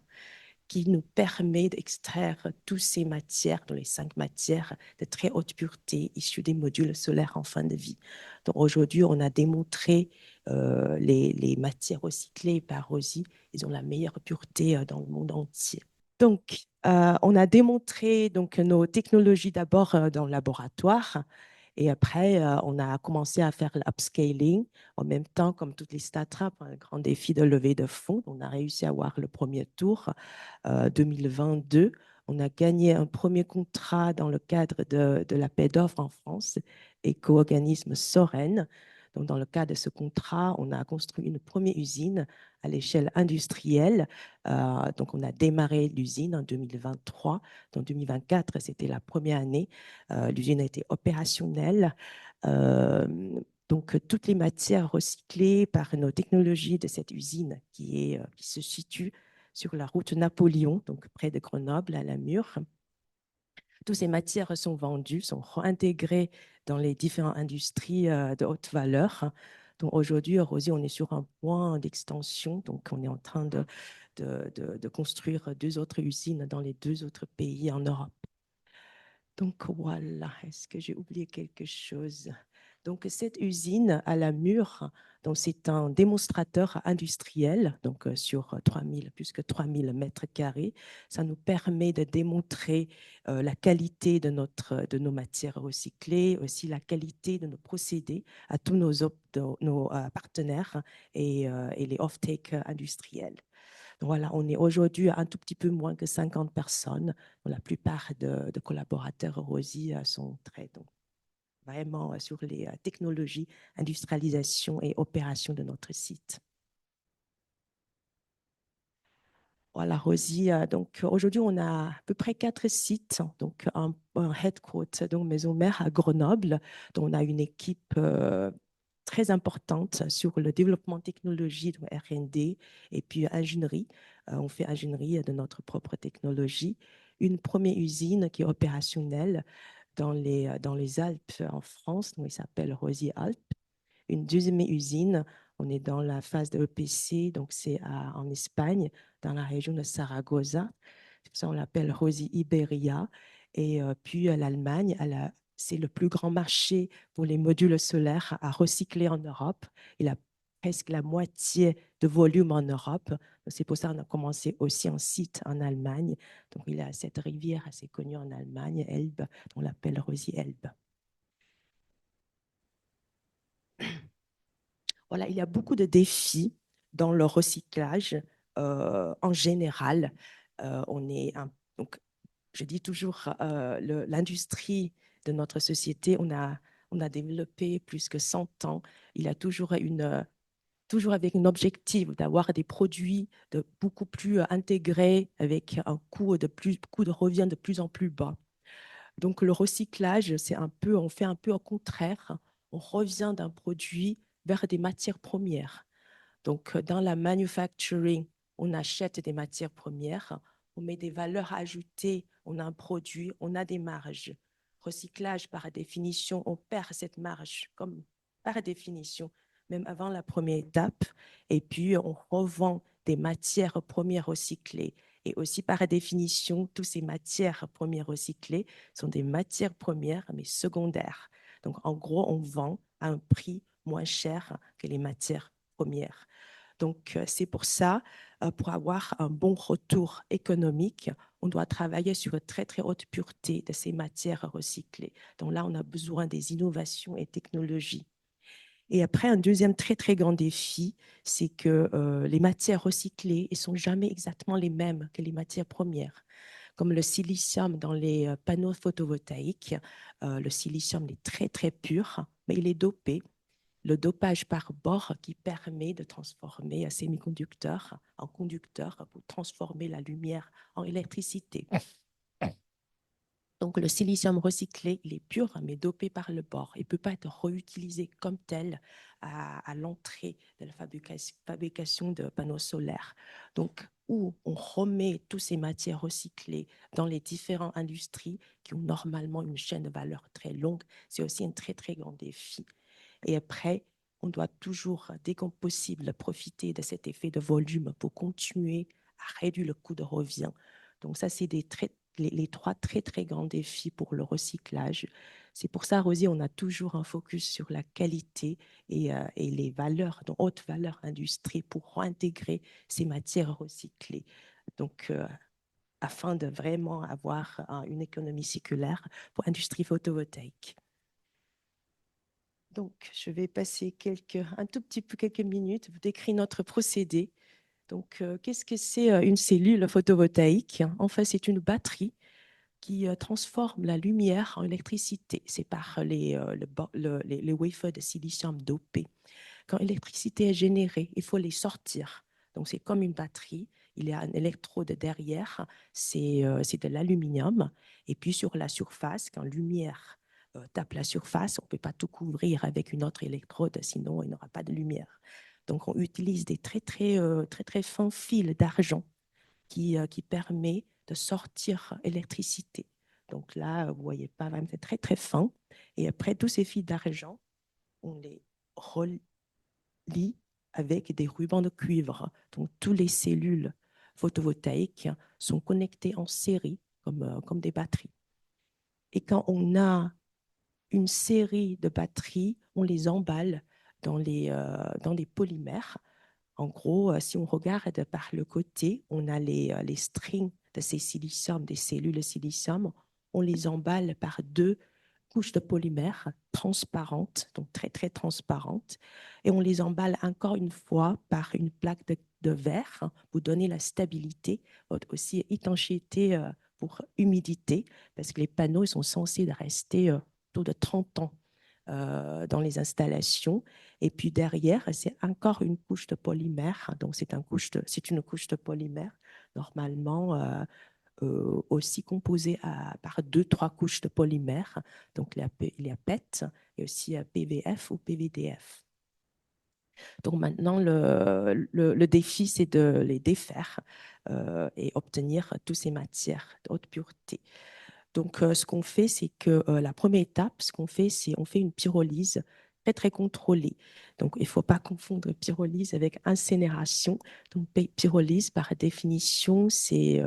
qui nous permet d'extraire toutes ces matières, dans les 5 matières de très haute pureté issues des modules solaires en fin de vie. Donc aujourd'hui, on a démontré les matières recyclées par Rosie, ils ont la meilleure pureté dans le monde entier. Donc, on a démontré donc, nos technologies d'abord dans le laboratoire. Et après, on a commencé à faire l'upscaling. En même temps, comme toutes les startups, un grand défi de levée de fonds. On a réussi à avoir le premier tour 2022. On a gagné un premier contrat dans le cadre de l'appel d'offres en France, éco-organisme Soren. Donc, dans le cadre de ce contrat, on a construit une première usine à l'échelle industrielle. Donc, on a démarré l'usine en 2023. En 2024, c'était la première année. L'usine a été opérationnelle. Euh, donc, toutes les matières recyclées par nos technologies de cette usine qui se situe sur la route Napoléon, donc près de Grenoble, à Namur. Toutes ces matières sont vendues, sont réintégrées dans les différentes industries de haute valeur. Donc aujourd'hui, Rosie, on est sur un point d'extension. Donc on est en train de construire 2 autres usines dans les 2 autres pays en Europe. Donc voilà, est-ce que j'ai oublié quelque chose? Donc cette usine à la Mure, c'est un démonstrateur industriel, donc sur 3000, plus que 3000 mètres carrés. Ça nous permet de démontrer la qualité de nos matières recyclées, aussi la qualité de nos procédés à tous nos partenaires et les off-take industriels. Donc voilà, on est aujourd'hui un tout petit peu moins que 50 personnes. La plupart de collaborateurs Rosie sont très donc, vraiment sur les technologies, industrialisation et opération de notre site. Voilà, Rosie. Donc aujourd'hui, on a à peu près 4 sites. Donc un headquarter, donc maison mère à Grenoble, dont on a une équipe très importante sur le développement technologique, R&D et puis ingénierie. On fait ingénierie de notre propre technologie. Une première usine qui est opérationnelle dans les Alpes en France, donc il s'appelle Rosie Alpes. Une deuxième usine, on est dans la phase de EPC, donc c'est en Espagne, dans la région de Saragossa. Ça, on l'appelle Rosie Iberia. Et puis l'Allemagne, c'est le plus grand marché pour les modules solaires à recycler en Europe. Il a presque la moitié de volume en Europe. C'est pour ça qu'on a commencé aussi un site en Allemagne. Donc, il y a cette rivière assez connue en Allemagne, Elbe, on l'appelle Rosie Elbe. Voilà, il y a beaucoup de défis dans le recyclage en général. Donc, je dis toujours, l'industrie de notre société, on a développé plus que 100 ans. Il y a toujours toujours avec un objectif d'avoir des produits beaucoup plus intégrés avec un coût de revient de plus en plus bas. Donc, le recyclage, on fait un peu au contraire. On revient d'un produit vers des matières premières. Donc, dans la manufacturing, on achète des matières premières, on met des valeurs ajoutées, on a un produit, on a des marges. Recyclage, par définition, on perd cette marge, comme par définition, même avant la première étape. Et puis, on revend des matières premières recyclées. Et aussi, par définition, toutes ces matières premières recyclées sont des matières premières, mais secondaires. Donc, en gros, on vend à un prix moins cher que les matières premières. Donc, c'est pour ça, pour avoir un bon retour économique, on doit travailler sur une très, très haute pureté de ces matières recyclées. Donc là, on a besoin des innovations et technologies. Et après, un deuxième très, très grand défi, c'est que les matières recyclées ne sont jamais exactement les mêmes que les matières premières. Comme le silicium dans les panneaux photovoltaïques, le silicium est très, très pur, mais il est dopé. Le dopage par bord qui permet de transformer un semi-conducteur en conducteur pour transformer la lumière en électricité. Donc, le silicium recyclé, il est pur, mais dopé par le bord. Il ne peut pas être réutilisé comme tel à l'entrée de la fabrication de panneaux solaires. Donc, où on remet toutes ces matières recyclées dans les différentes industries qui ont normalement une chaîne de valeur très longue, c'est aussi un très, très grand défi. Et après, on doit toujours, dès qu'on possible, profiter de cet effet de volume pour continuer à réduire le coût de revient. Donc ça, c'est les trois très, très grands défis pour le recyclage. C'est pour ça, Rosie, on a toujours un focus sur la qualité et les valeurs, de haute valeur industrie pour réintégrer ces matières recyclées. Donc, afin de vraiment avoir une économie circulaire pour l'industrie photovoltaïque. Donc, je vais passer un tout petit peu quelques minutes, vous décrire notre procédé. Donc, qu'est-ce que c'est une cellule photovoltaïque? En fait, c'est une batterie qui transforme la lumière en électricité. C'est par les wafers de silicium dopés. Quand l'électricité est générée, il faut les sortir. Donc, c'est comme une batterie. Il y a un électrode derrière, c'est de l'aluminium. Et puis, sur la surface, quand la lumière tape la surface, on ne peut pas tout couvrir avec une autre électrode, sinon il n'y aura pas de lumière. Donc, on utilise des très fins fils d'argent qui permet de sortir l'électricité. Donc là, vous voyez pas, c'est très, très fin. Et après, tous ces fils d'argent, on les relie avec des rubans de cuivre. Donc, toutes les cellules photovoltaïques sont connectées en série comme des batteries. Et quand on a une série de batteries, on les emballe dans les polymères. En gros, si on regarde par le côté, on a les strings de ces silicium, des cellules de silicium. On les emballe par deux couches de polymère transparentes, donc très, très transparentes. Et on les emballe encore une fois par une plaque de verre pour donner la stabilité, aussi étanchéité pour humidité, parce que les panneaux sont censés rester autour de 30 ans dans les installations. Et puis derrière, c'est encore une couche de polymère. Donc, c'est une couche de polymère, normalement aussi composée par deux, trois couches de polymère. Donc, il y a PET et aussi PVF ou PVDF. Donc, maintenant, le défi, c'est de les défaire et obtenir toutes ces matières de haute pureté. Donc, ce qu'on fait, c'est que la première étape, ce qu'on fait, c'est on fait une pyrolyse très, très contrôlée. Donc, il ne faut pas confondre pyrolyse avec incinération. Donc, pyrolyse, par définition, c'est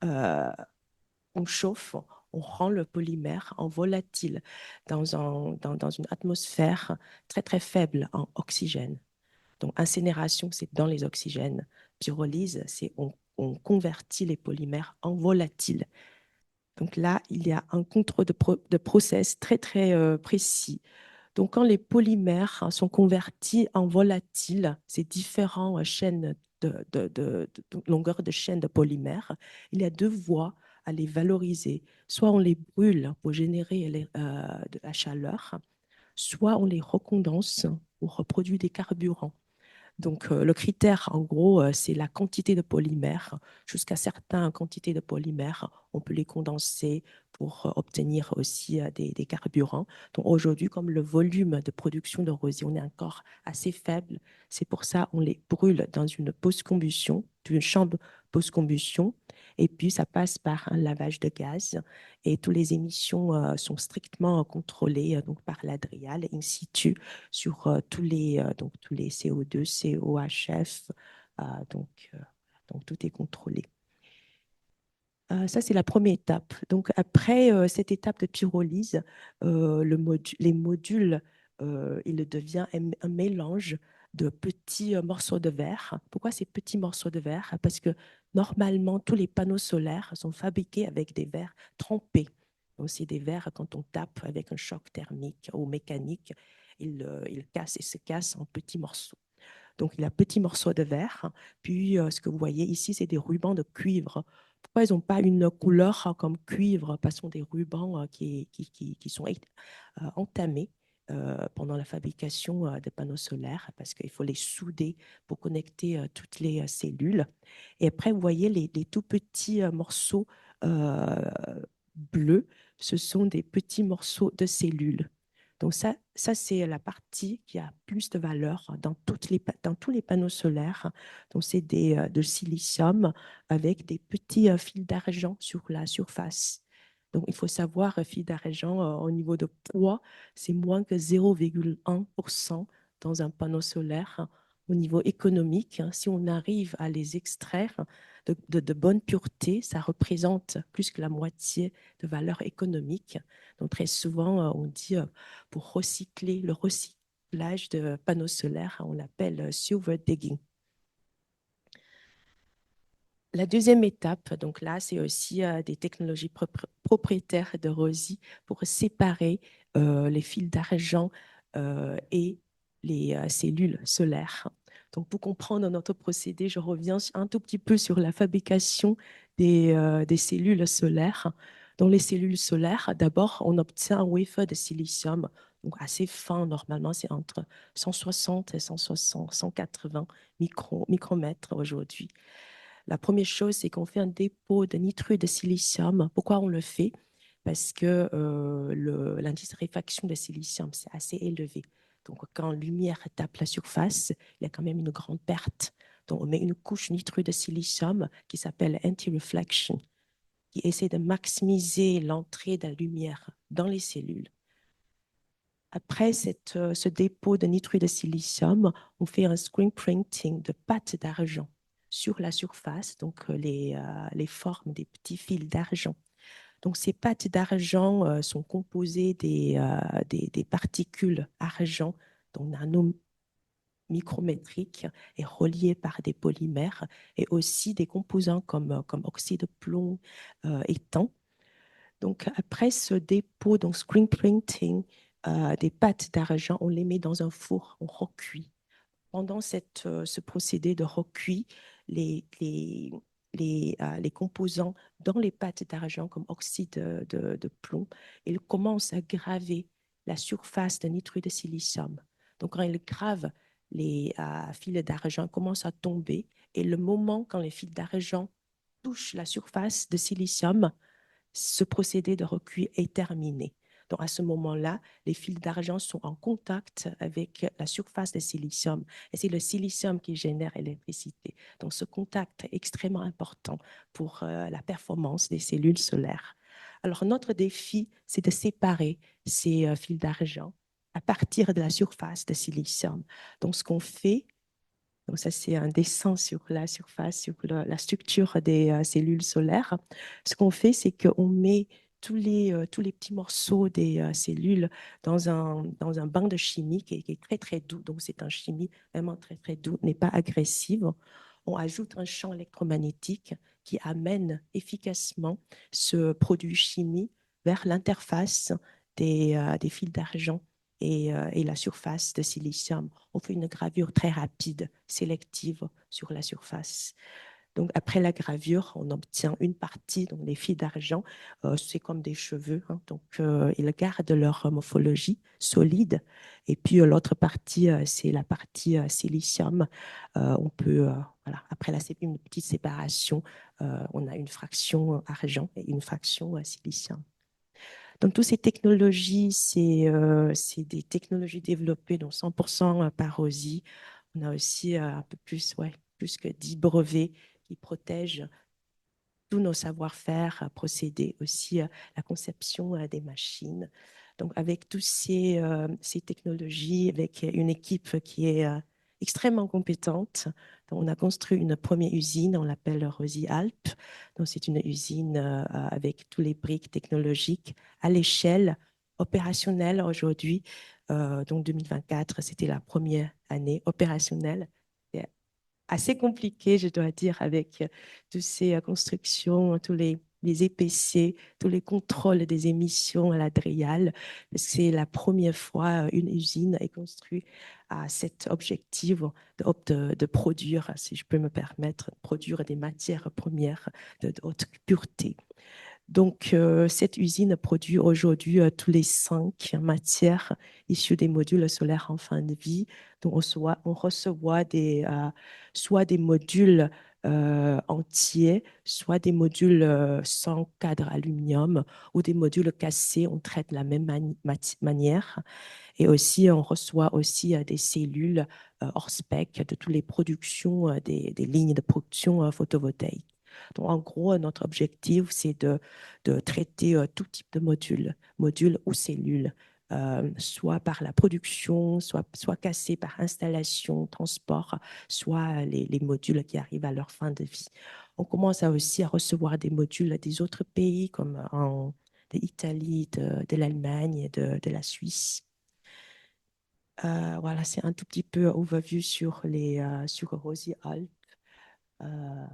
on chauffe, on rend le polymère en volatile dans une atmosphère très, très faible en oxygène. Donc, incinération, c'est dans les oxygènes. Pyrolyse, c'est on convertit les polymères en volatiles. Donc là, il y a un contrôle de process très, très précis. Donc, quand les polymères sont convertis en volatiles, ces différentes chaînes de longueur de chaîne de polymères, il y a deux voies à les valoriser. Soit on les brûle pour générer de la chaleur, soit on les recondense pour reproduire des carburants. Donc, le critère, en gros, c'est la quantité de polymère. Jusqu'à certaines quantités de polymère, on peut les condenser pour obtenir aussi des carburants. Donc, aujourd'hui, comme le volume de production de rosiers, on est encore assez faible, c'est pour ça qu'on les brûle dans une post-combustion, une chambre post-combustion, et puis ça passe par un lavage de gaz, et toutes les émissions sont strictement contrôlées donc par l'Adrial in situ sur tous les CO2, COHF, euh, donc, euh, donc tout est contrôlé. Ça, c'est la première étape. Donc, après cette étape de pyrolyse, les modules, il devient un mélange de petits morceaux de verre. Pourquoi ces petits morceaux de verre? Parce que normalement, tous les panneaux solaires sont fabriqués avec des verres trempés. Donc, c'est des verres, quand on tape avec un choc thermique ou mécanique, ils cassent et se cassent en petits morceaux. Donc, il y a petits morceaux de verre. Puis, ce que vous voyez ici, c'est des rubans de cuivre. Pourquoi ils n'ont pas une couleur comme cuivre? Parce que ce sont des rubans qui sont entamés pendant la fabrication des panneaux solaires, parce qu'il faut les souder pour connecter toutes les cellules. Et après, vous voyez les tout petits morceaux euh, bleus, ce sont des petits morceaux de cellules. Donc ça c'est la partie qui a plus de valeur dans tous les panneaux solaires. Donc, c'est de silicium avec des petits fils d'argent sur la surface. Donc, il faut savoir, fil d'argent, au niveau de poids, c'est moins que 0,1% dans un panneau solaire. Au niveau économique, si on arrive à les extraire de bonne pureté, ça représente plus que la moitié de valeur économique. Donc, très souvent, on dit pour recycler le recyclage de panneaux solaires, on l'appelle silver digging. La deuxième étape, donc là, c'est aussi des technologies propriétaires de Rosy pour séparer les fils d'argent et les cellules solaires. Donc, pour comprendre notre procédé, je reviens un tout petit peu sur la fabrication des cellules solaires. Dans les cellules solaires, d'abord, on obtient un wafer de silicium, donc assez fin, normalement, c'est entre 160 et 180 micromètres aujourd'hui. La première chose, c'est qu'on fait un dépôt de nitrure de silicium. Pourquoi on le fait? Parce que l'indice de réfraction de silicium, c'est assez élevé. Donc, quand la lumière tape la surface, il y a quand même une grande perte. Donc, on met une couche nitrure de silicium qui s'appelle anti-reflection, qui essaie de maximiser l'entrée de la lumière dans les cellules. Après ce dépôt de nitrure de silicium, on fait un screen printing de pâte d'argent sur la surface, donc les formes des petits fils d'argent. Donc, ces pâtes d'argent sont composées des particules argent, donc nanomicrométriques, et reliées par des polymères, et aussi des composants comme oxyde de plomb et thym. Donc, après ce dépôt, donc screen printing des pâtes d'argent, on les met dans un four, on recuit. Pendant ce procédé de recuit, les composants dans les pâtes d'argent, comme oxyde de plomb, ils commencent à graver la surface de nitrure de silicium. Donc, quand ils gravent, les fils d'argent commencent à tomber. Et le moment quand les fils d'argent touchent la surface de silicium, ce procédé de recuit est terminé. Donc, à ce moment-là, les fils d'argent sont en contact avec la surface de silicium. Et c'est le silicium qui génère l'électricité. Donc, ce contact est extrêmement important pour la performance des cellules solaires. Alors, notre défi, c'est de séparer ces fils d'argent à partir de la surface de silicium. Donc, ce qu'on fait, donc ça, c'est un dessin sur la surface, sur la structure des cellules solaires. Ce qu'on fait, c'est qu'on met tous les petits morceaux des cellules dans un bain de chimie qui est très, très doux. Donc, c'est un chimie vraiment très, très doux, n'est pas agressive. On ajoute un champ électromagnétique qui amène efficacement ce produit chimique vers l'interface des fils d'argent et la surface de silicium. On fait une gravure très rapide, sélective sur la surface. Donc, après la gravure, on obtient une partie, donc les fils d'argent, c'est comme des cheveux, hein, donc ils gardent leur morphologie solide. Et puis, l'autre partie, c'est la partie silicium. On peut, voilà, après une petite séparation, on a une fraction argent et une fraction silicium. Donc, toutes ces technologies, c'est des technologies développées donc 100% par Rosie. On a aussi un peu plus, ouais, plus que 10 brevets qui protègent tous nos savoir-faire, procédés, aussi la conception des machines. Donc, avec toutes ces technologies, avec une équipe qui est extrêmement compétente, donc, on a construit une première usine, on l'appelle Rosie Alp. Donc, c'est une usine avec tous les briques technologiques à l'échelle opérationnelle aujourd'hui. Donc, 2024, c'était la première année opérationnelle assez compliqué, je dois dire, avec toutes ces constructions, tous les EPC, tous les contrôles des émissions à l'Adrial. C'est la première fois une usine est construite à cet objectif de produire, si je peux me permettre, produire des matières premières de haute pureté. Donc, cette usine produit aujourd'hui tous les 5 matières issues des modules solaires en fin de vie. Donc, on reçoit soit des modules entiers, soit des modules sans cadre aluminium ou des modules cassés. On traite de la même manière. Et aussi, on reçoit aussi des cellules hors spec de toutes les productions, des lignes de production photovoltaïque. Donc, en gros, notre objectif, c'est de traiter tout type de modules ou cellules, soit par la production, soit cassés par installation, transport, soit les modules qui arrivent à leur fin de vie. On commence aussi à recevoir des modules des autres pays, comme de l'Italie, de l'Allemagne, de la Suisse. Voilà, c'est un tout petit peu overview sur Rosie Alp. Euh,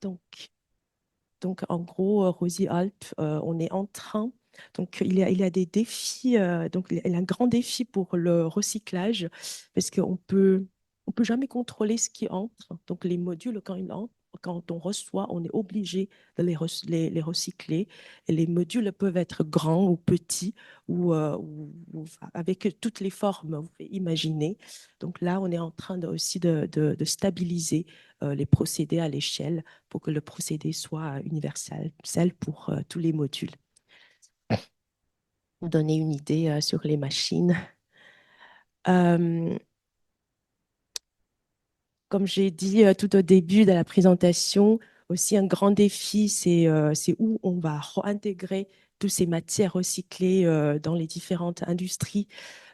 donc, Donc, en gros, Rosie Alp, on est en train. Donc, il y a des défis. Donc, il y a un grand défi pour le recyclage parce on peut jamais contrôler ce qui entre. Donc, les modules, quand ils entrent, quand on reçoit, on est obligé de les recycler. Et les modules peuvent être grands ou petits ou avec toutes les formes, vous pouvez imaginer. Donc, là, on est en train aussi de stabiliser les procédés à l'échelle pour que le procédé soit universel pour tous les modules. Pour donner une idée sur les machines. Euh, Comme j'ai dit tout au début de la présentation, aussi un grand défi, c'est où on va réintégrer toutes ces matières recyclées dans les différentes industries.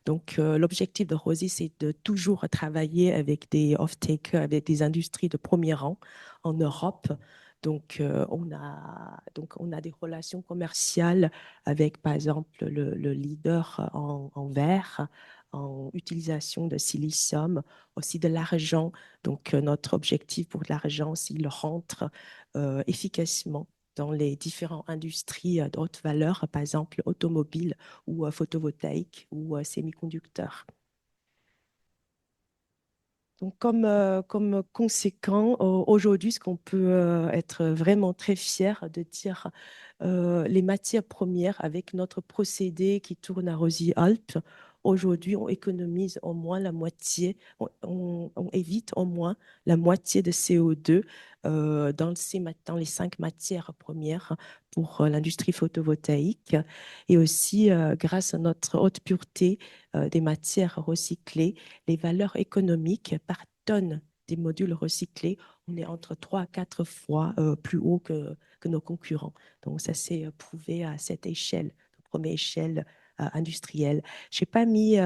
Donc, l'objectif de Rosy, c'est de toujours travailler avec des off-takers, avec des industries de premier rang en Europe. Donc, on a des relations commerciales avec, par exemple, le leader en verre, en utilisation de silicium, aussi de l'argent. Donc, notre objectif pour l'argent, c'est qu'il rentre efficacement dans les différentes industries de haute valeur, par exemple automobile ou photovoltaïque ou semi-conducteurs. Donc, comme conséquent, aujourd'hui, ce qu'on peut être vraiment très fier de dire, les matières premières avec notre procédé qui tourne à Rosy Alpes, aujourd'hui, on économise au moins la moitié, on évite au moins la moitié de CO2 dans les 5 matières premières pour l'industrie photovoltaïque. Et aussi, grâce à notre haute pureté des matières recyclées, les valeurs économiques par tonne des modules recyclés, on est entre 3 à 4 fois plus haut que nos concurrents. Donc, ça s'est prouvé à cette échelle, première échelle industrielle. J'ai pas mis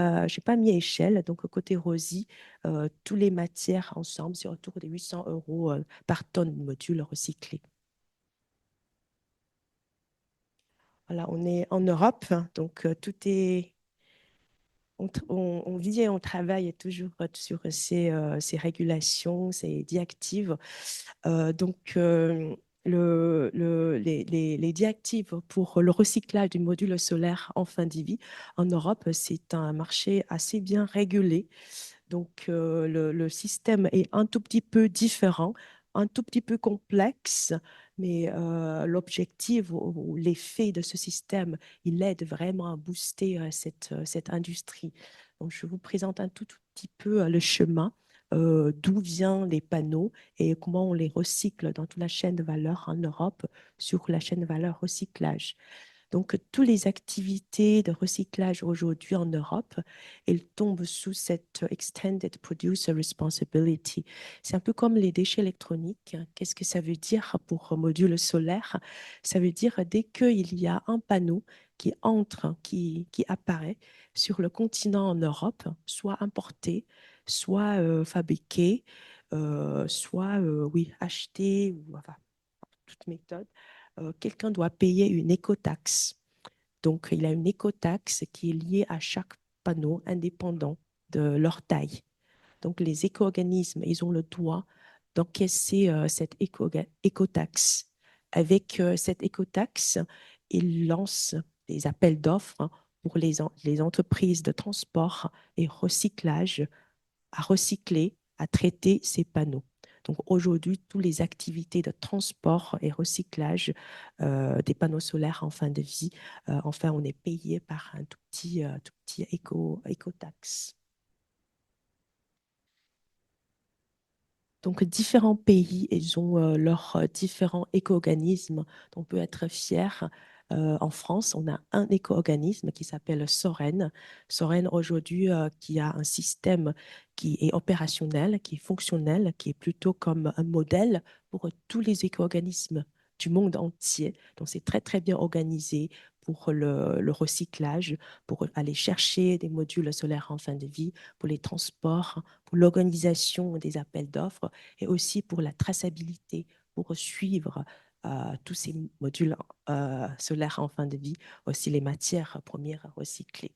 échelle. Donc, côté Rosy, toutes les matières ensemble, c'est autour de 800 euros par tonne de modules recyclés. Voilà, on est en Europe, donc tout est on vit et on travaille toujours sur ces régulations, ces directives. Donc, les directives pour le recyclage du module solaire en fin de vie en Europe, c'est un marché assez bien régulé. Donc, le système est un tout petit peu différent, un tout petit peu complexe, mais l'objectif ou l'effet de ce système, il aide vraiment à booster cette industrie. Donc, je vous présente un tout petit peu le chemin, d'où viennent les panneaux et comment on les recycle dans toute la chaîne de valeur en Europe sur la chaîne de valeur recyclage. Donc, toutes les activités de recyclage aujourd'hui en Europe, elles tombent sous cette Extended Producer Responsibility. C'est un peu comme les déchets électroniques. Qu'est-ce que ça veut dire pour un module solaire? Ça veut dire dès qu'il y a un panneau qui entre, qui apparaît sur le continent en Europe, soit importé, soit fabriqué, soit oui, acheté, ou enfin, toute méthode, quelqu'un doit payer une écotaxe. Donc, il y a une écotaxe qui est liée à chaque panneau indépendant de leur taille. Donc, les éco-organismes, ils ont le droit d'encaisser cette écotaxe. Avec cette écotaxe, ils lancent des appels d'offres pour les entreprises de transport et recyclage à recycler, à traiter ces panneaux. Donc aujourd'hui, toutes les activités de transport et recyclage des panneaux solaires en fin de vie, enfin, on est payé par un tout petit éco-taxe. Donc, différents pays, ils ont leurs différents éco-organismes dont on peut être fier. En France, on a un éco-organisme qui s'appelle Soren. Soren, aujourd'hui, qui a un système qui est opérationnel, qui est fonctionnel, qui est plutôt comme un modèle pour tous les éco-organismes du monde entier. Donc, c'est très, très bien organisé pour le recyclage, pour aller chercher des modules solaires en fin de vie, pour les transports, pour l'organisation des appels d'offres et aussi pour la traçabilité, pour suivre tous ces modules solaires en fin de vie, aussi les matières premières recyclées.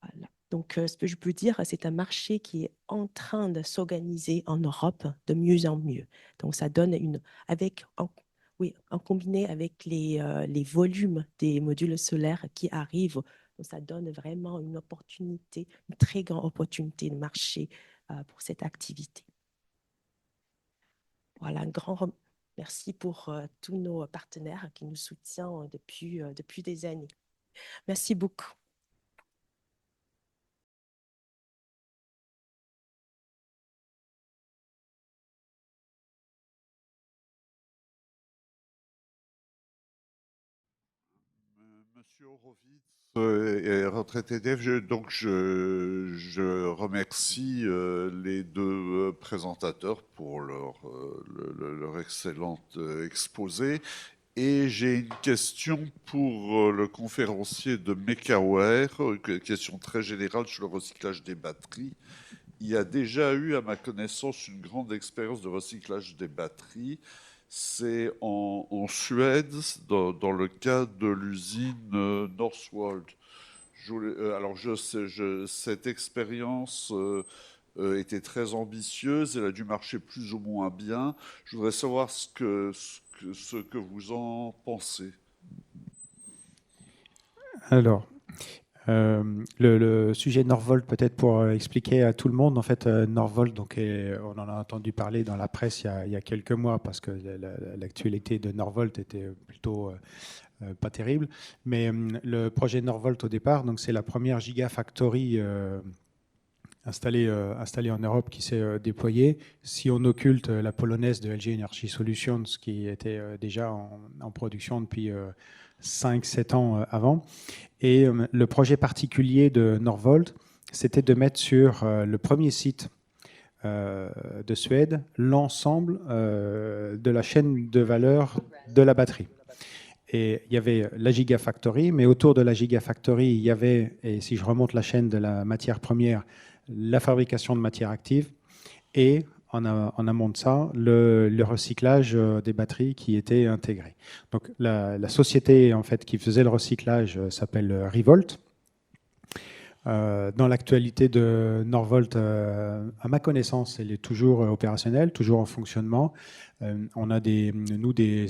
Voilà. Donc, ce que je peux dire, c'est un marché qui est en train de s'organiser en Europe de mieux en mieux. Donc, ça donne oui, en combiné avec les volumes des modules solaires qui arrivent, donc ça donne vraiment une opportunité, une très grande opportunité de marché pour cette activité. Voilà, un grand merci pour tous nos partenaires qui nous soutiennent depuis des années. Merci beaucoup. Monsieur Horowitz est retraité d'EDF, donc je remercie les deux présentateurs pour leur excellent exposé. Et j'ai une question pour le conférencier de Mekaware, question très générale sur le recyclage des batteries. Il y a déjà eu, à ma connaissance, une grande expérience de recyclage des batteries. C'est en Suède, dans le cas de l'usine Northvolt. Alors, cette expérience était très ambitieuse, elle a dû marcher plus ou moins bien. Je voudrais savoir ce que vous en pensez. Alors, le sujet de Northvolt, peut-être pour expliquer à tout le monde, en fait, Northvolt, donc, on en a entendu parler dans la presse il y a quelques mois parce que l'actualité de Northvolt était plutôt pas terrible. Mais le projet Northvolt au départ, donc c'est la première gigafactory installée en Europe qui s'est déployée. Si on occulte la polonaise de LG Energy Solutions, qui était déjà en production depuis 5-7 ans avant. Et le projet particulier de Northvolt, c'était de mettre sur le premier site de Suède l'ensemble de la chaîne de valeur de la batterie. Et il y avait la Gigafactory, mais autour de la Gigafactory, il y avait, et si je remonte la chaîne de la matière première, la fabrication de matières actives et en amont de ça, le recyclage des batteries qui était intégré. Donc la société en fait, qui faisait le recyclage s'appelle Revolt. Dans l'actualité de Norvolt, à ma connaissance, elle est toujours opérationnelle, toujours en fonctionnement. On a des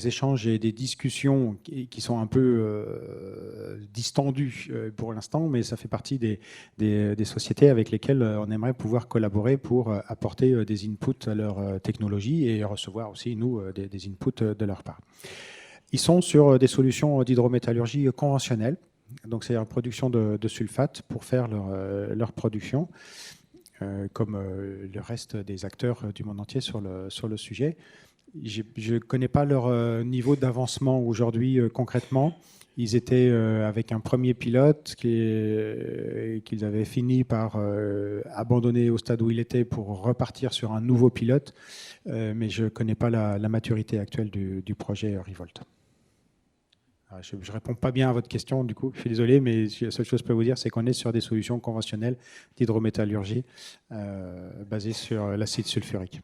échanges et des discussions qui sont un peu distendues pour l'instant, mais ça fait partie des sociétés avec lesquelles on aimerait pouvoir collaborer pour apporter des inputs à leur technologie et recevoir aussi, nous, des inputs de leur part. Ils sont sur des solutions d'hydrométallurgie conventionnelles. Donc, c'est la production de sulfate pour faire leur production, comme le reste des acteurs du monde entier sur le sujet. Je ne connais pas leur niveau d'avancement aujourd'hui concrètement. Ils étaient avec un premier pilote qu'ils avaient fini par abandonner au stade où il était pour repartir sur un nouveau pilote, mais je ne connais pas la maturité actuelle du projet Revolt. Je ne réponds pas bien à votre question, du coup, je suis désolé, mais la seule chose que je peux vous dire, c'est qu'on est sur des solutions conventionnelles d'hydrométallurgie basées sur l'acide sulfurique.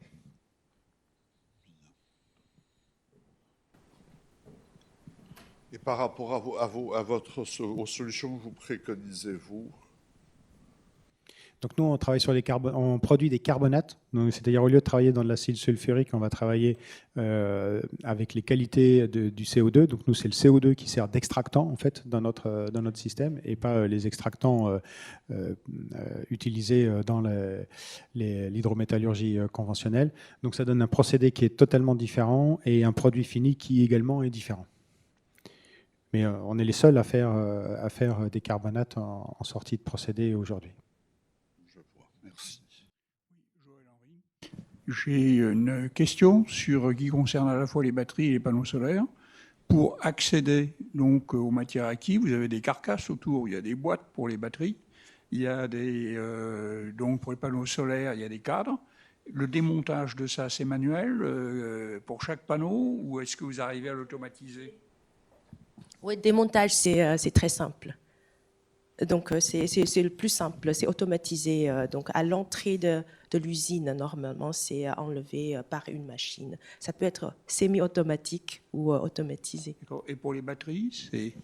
Et par rapport aux solutions que vous préconisez, vous? Donc nous, on travaille sur on produit des carbonates. C'est-à-dire, au lieu de travailler dans de l'acide sulfurique, on va travailler avec les qualités du CO2. Donc nous, c'est le CO2 qui sert d'extractant en fait dans notre système, et pas les extractants utilisés dans l'hydrométallurgie conventionnelle. Donc ça donne un procédé qui est totalement différent et un produit fini qui également est différent. Mais on est les seuls à faire des carbonates en sortie de procédé aujourd'hui. Merci. J'ai une question qui concerne à la fois les batteries et les panneaux solaires. Pour accéder donc aux matières acquises, vous avez des carcasses autour, il y a des boîtes pour les batteries, il y a donc pour les panneaux solaires, il y a des cadres. Le démontage de ça, c'est manuel pour chaque panneau, ou est-ce que vous arrivez à l'automatiser? Oui, le démontage, c'est très simple. Donc, c'est le plus simple, c'est automatisé. Donc, à l'entrée de l'usine, normalement, c'est enlevé par une machine. Ça peut être semi-automatique ou automatisé. Et pour les batteries, c'est...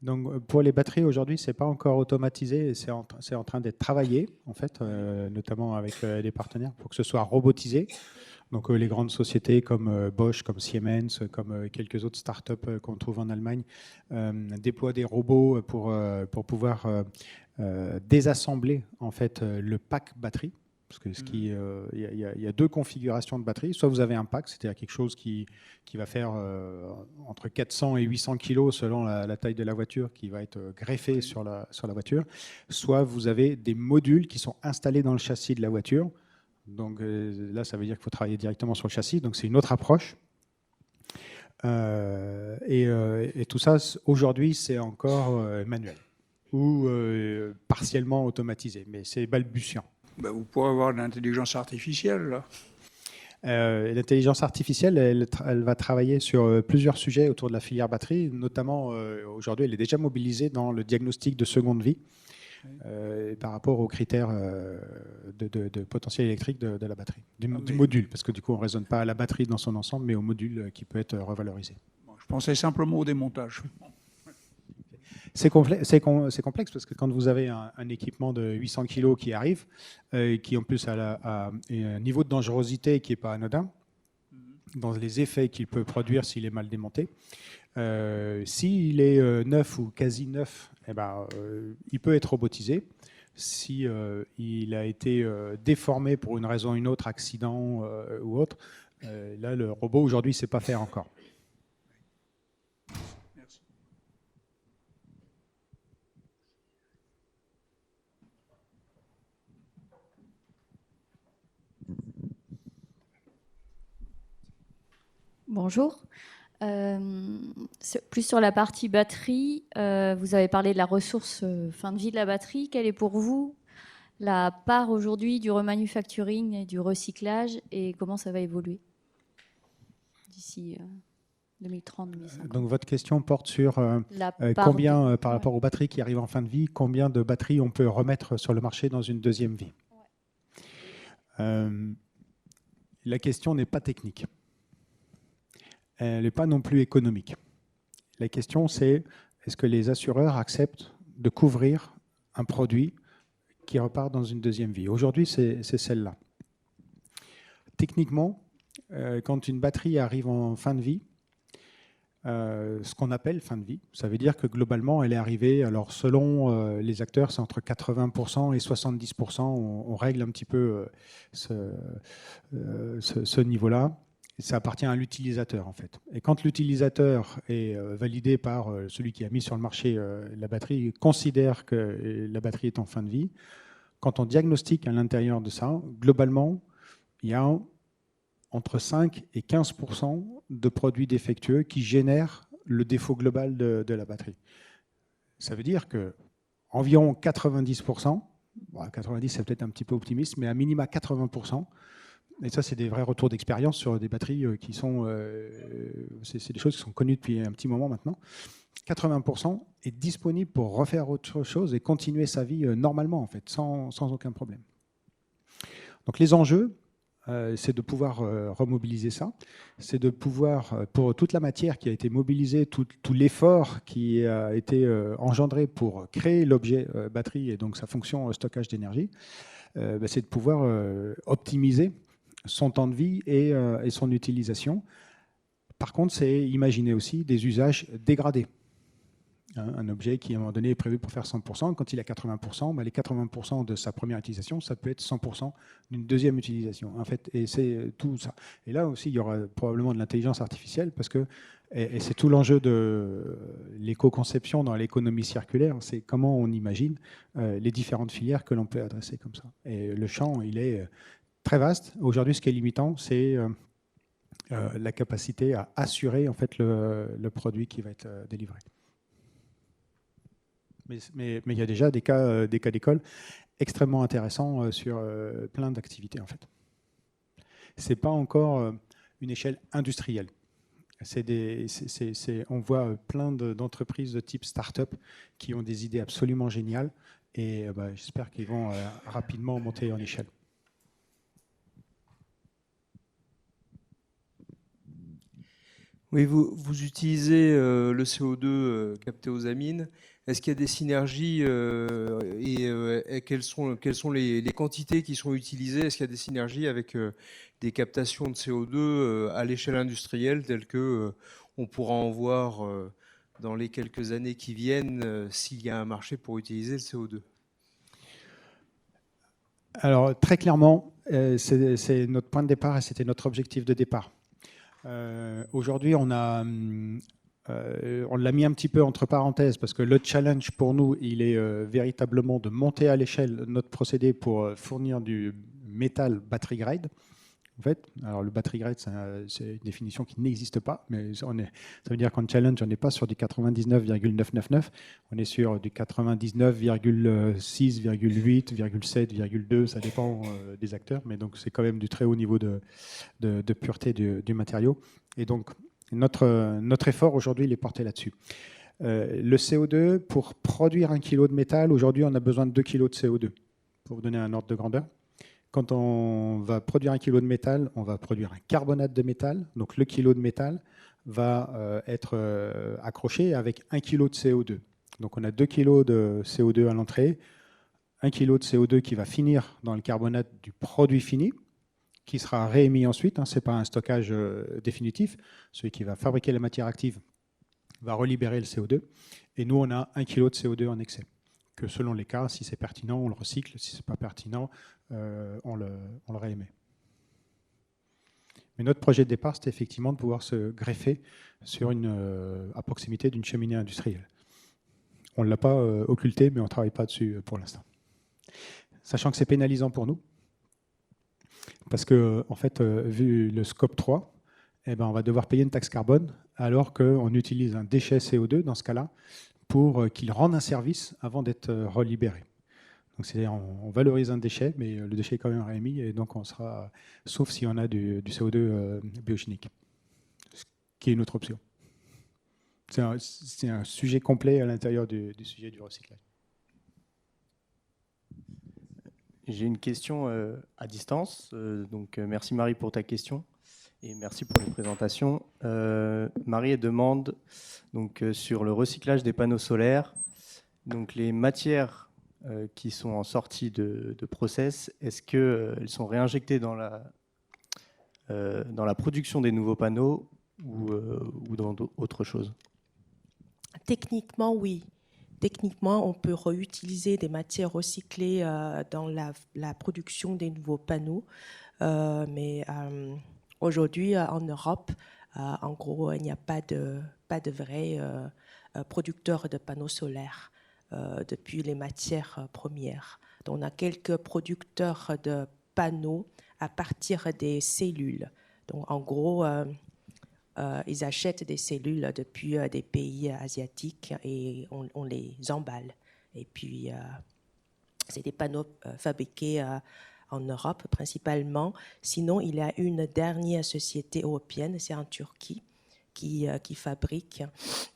Donc, pour les batteries, aujourd'hui, ce n'est pas encore automatisé. C'est en train d'être travaillé, en fait, notamment avec des partenaires, pour que ce soit robotisé. Donc, les grandes sociétés comme Bosch, comme Siemens, comme quelques autres startups qu'on trouve en Allemagne déploient des robots pour pouvoir désassembler en fait le pack batterie. Parce que il y a deux configurations de batterie. Soit vous avez un pack, c'est-à-dire quelque chose qui va faire entre 400 et 800 kilos selon la taille de la voiture, qui va être greffé sur la voiture. Soit vous avez des modules qui sont installés dans le châssis de la voiture. Donc là, ça veut dire qu'il faut travailler directement sur le châssis. Donc c'est une autre approche. Et tout ça, aujourd'hui, c'est encore manuel ou partiellement automatisé, mais c'est balbutiant. Vous pourrez avoir de l'intelligence artificielle, là. L'intelligence artificielle, elle va travailler sur plusieurs sujets autour de la filière batterie. Notamment, aujourd'hui, elle est déjà mobilisée dans le diagnostic de seconde vie. Par rapport aux critères de potentiel électrique de la batterie, du module, parce que du coup on ne raisonne pas à la batterie dans son ensemble, mais au module qui peut être revalorisé. Je pensais simplement au démontage. C'est complexe parce que quand vous avez un équipement de 800 kg qui arrive, qui en plus a un niveau de dangerosité qui n'est pas anodin, dans les effets qu'il peut produire s'il est mal démonté, s'il est neuf ou quasi neuf, il peut être robotisé. Si il a été déformé pour une raison ou une autre, accident ou autre, là, le robot, aujourd'hui, ne sait pas faire encore. Merci. Bonjour. Plus sur la partie batterie, vous avez parlé de la ressource fin de vie de la batterie. Quelle est pour vous la part aujourd'hui du remanufacturing et du recyclage, et comment ça va évoluer d'ici 2030-2050? Donc votre question porte sur combien, par rapport aux batteries qui arrivent en fin de vie, combien de batteries on peut remettre sur le marché dans une deuxième vie? La question n'est pas technique. Elle n'est pas non plus économique. La question, c'est est-ce que les assureurs acceptent de couvrir un produit qui repart dans une deuxième vie. Aujourd'hui, c'est celle-là. Techniquement, quand une batterie arrive en fin de vie, ce qu'on appelle fin de vie, ça veut dire que globalement, elle est arrivée, alors selon les acteurs, c'est entre 80% et 70%, on règle un petit peu ce niveau-là. Ça appartient à l'utilisateur, en fait. Et quand l'utilisateur est validé par celui qui a mis sur le marché la batterie, considère que la batterie est en fin de vie, quand on diagnostique à l'intérieur de ça, globalement, il y a entre 5 et 15% de produits défectueux qui génèrent le défaut global de la batterie. Ça veut dire que environ 90%, bon, 90 c'est peut-être un petit peu optimiste, mais à minima 80%, et ça c'est des vrais retours d'expérience sur des batteries qui sont, c'est des choses qui sont connues depuis un petit moment maintenant, 80% est disponible pour refaire autre chose et continuer sa vie normalement en fait, sans aucun problème. Donc les enjeux, c'est de pouvoir remobiliser ça, c'est de pouvoir, pour toute la matière qui a été mobilisée, tout l'effort qui a été engendré pour créer l'objet batterie et donc sa fonction stockage d'énergie, c'est de pouvoir optimiser son temps de vie et son utilisation. Par contre, c'est imaginer aussi des usages dégradés. Un objet qui, à un moment donné, est prévu pour faire 100%, quand il a 80%, les 80% de sa première utilisation, ça peut être 100% d'une deuxième utilisation. En fait, et c'est tout ça. Et là aussi, il y aura probablement de l'intelligence artificielle, parce que, et c'est tout l'enjeu de l'éco-conception dans l'économie circulaire, c'est comment on imagine les différentes filières que l'on peut adresser comme ça. Et le champ, il est très vaste. Aujourd'hui, ce qui est limitant, c'est la capacité à assurer en fait, le produit qui va être délivré. Mais il y a déjà des cas d'école extrêmement intéressants sur plein d'activités, en fait. Ce n'est pas encore une échelle industrielle. On voit plein d'entreprises de type start-up qui ont des idées absolument géniales et j'espère qu'ils vont rapidement monter en échelle. Oui, vous utilisez le CO2 capté aux amines. Est-ce qu'il y a des synergies et quelles sont les quantités qui sont utilisées? Est-ce qu'il y a des synergies avec des captations de CO2 à l'échelle industrielle telles que on pourra en voir dans les quelques années qui viennent s'il y a un marché pour utiliser le CO2? Alors très clairement, c'est notre point de départ et c'était notre objectif de départ. Aujourd'hui, on l'a mis un petit peu entre parenthèses parce que le challenge pour nous, il est véritablement de monter à l'échelle notre procédé pour fournir du métal battery grade. En fait, alors le battery grade, c'est une définition qui n'existe pas, mais ça veut dire qu'en challenge, on n'est pas sur du 99,999, on est sur du 99,6,8,7,2, ça dépend des acteurs, mais donc c'est quand même du très haut niveau de pureté du matériau. Et donc, notre effort aujourd'hui, il est porté là-dessus. Le CO2, pour produire 1 kg de métal, aujourd'hui, on a besoin de 2 kg de CO2, pour vous donner un ordre de grandeur. Quand on va produire 1 kg de métal, on va produire un carbonate de métal. Donc le kilo de métal va être accroché avec 1 kg de CO2. Donc on a 2 kg de CO2 à l'entrée, 1 kg de CO2 qui va finir dans le carbonate du produit fini, qui sera réémis ensuite. Ce n'est pas un stockage définitif. Celui qui va fabriquer la matière active va relibérer le CO2. Et nous, on a 1 kg de CO2 en excès. Que selon les cas, si c'est pertinent, on le recycle. Si ce n'est pas pertinent, on le réémet. Mais notre projet de départ, c'était effectivement de pouvoir se greffer à proximité d'une cheminée industrielle. On ne l'a pas occulté, mais on ne travaille pas dessus pour l'instant. Sachant que c'est pénalisant pour nous, parce que, en fait, vu le scope 3, on va devoir payer une taxe carbone, alors qu'on utilise un déchet CO2, dans ce cas-là, pour qu'il rende un service avant d'être relibéré. Donc, c'est-à-dire on valorise un déchet, mais le déchet est quand même réémis, et donc on sera, sauf si on a du CO2 biochimique, ce qui est une autre option. C'est un sujet complet à l'intérieur du sujet du recyclage. J'ai une question à distance. Donc, merci Marie pour ta question et merci pour les présentations. Marie demande donc, sur le recyclage des panneaux solaires. Donc, les matières qui sont en sortie de process, est-ce qu'elles sont réinjectées dans la production des nouveaux panneaux ou dans autre chose? Techniquement, oui. Techniquement, on peut réutiliser des matières recyclées dans la production des nouveaux panneaux. Mais aujourd'hui, en Europe, en gros, il n'y a pas de vrais producteurs de panneaux solaires depuis les matières premières. Donc, on a quelques producteurs de panneaux à partir des cellules. Donc, en gros, ils achètent des cellules depuis des pays asiatiques et on les emballe. Et puis, c'est des panneaux fabriqués en Europe principalement. Sinon, il y a une dernière société européenne, c'est en Turquie, qui fabrique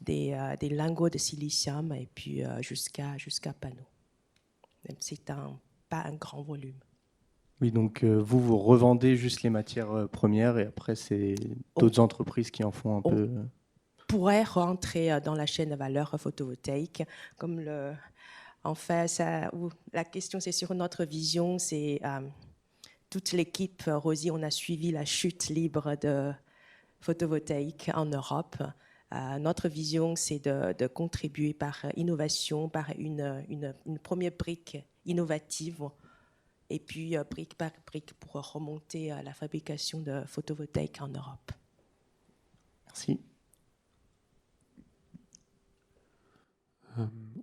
des lingots de silicium et puis jusqu'à panneaux. C'est pas un grand volume. Oui, donc vous revendez juste les matières premières et après, c'est d'autres entreprises qui en font un peu. Pourrait rentrer dans la chaîne de valeur photovoltaïque. Comme en fait, la question, c'est sur notre vision. C'est toute l'équipe Rosie, on a suivi la chute libre de photovoltaïque en Europe. Notre vision, c'est de contribuer par innovation, par une première brique innovative, et puis brique par brique pour remonter à la fabrication de photovoltaïque en Europe. Merci.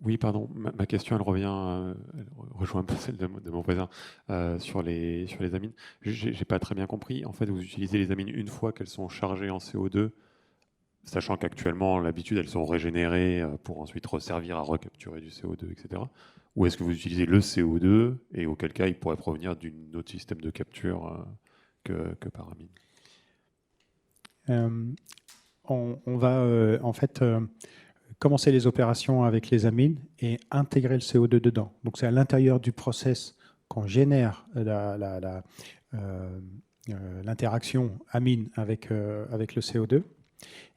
Oui, pardon. Ma question, elle rejoint un peu celle de mon voisin sur les amines. J'ai pas très bien compris. En fait, vous utilisez les amines une fois qu'elles sont chargées en CO2, sachant qu'actuellement, l'habitude, elles sont régénérées pour ensuite resservir à recapturer du CO2, etc. Ou est-ce que vous utilisez le CO2 et auquel cas, il pourrait provenir d'un autre système de capture que par amine? On va en fait commencer les opérations avec les amines et intégrer le CO2 dedans. Donc c'est à l'intérieur du process qu'on génère l'interaction amine avec le CO2.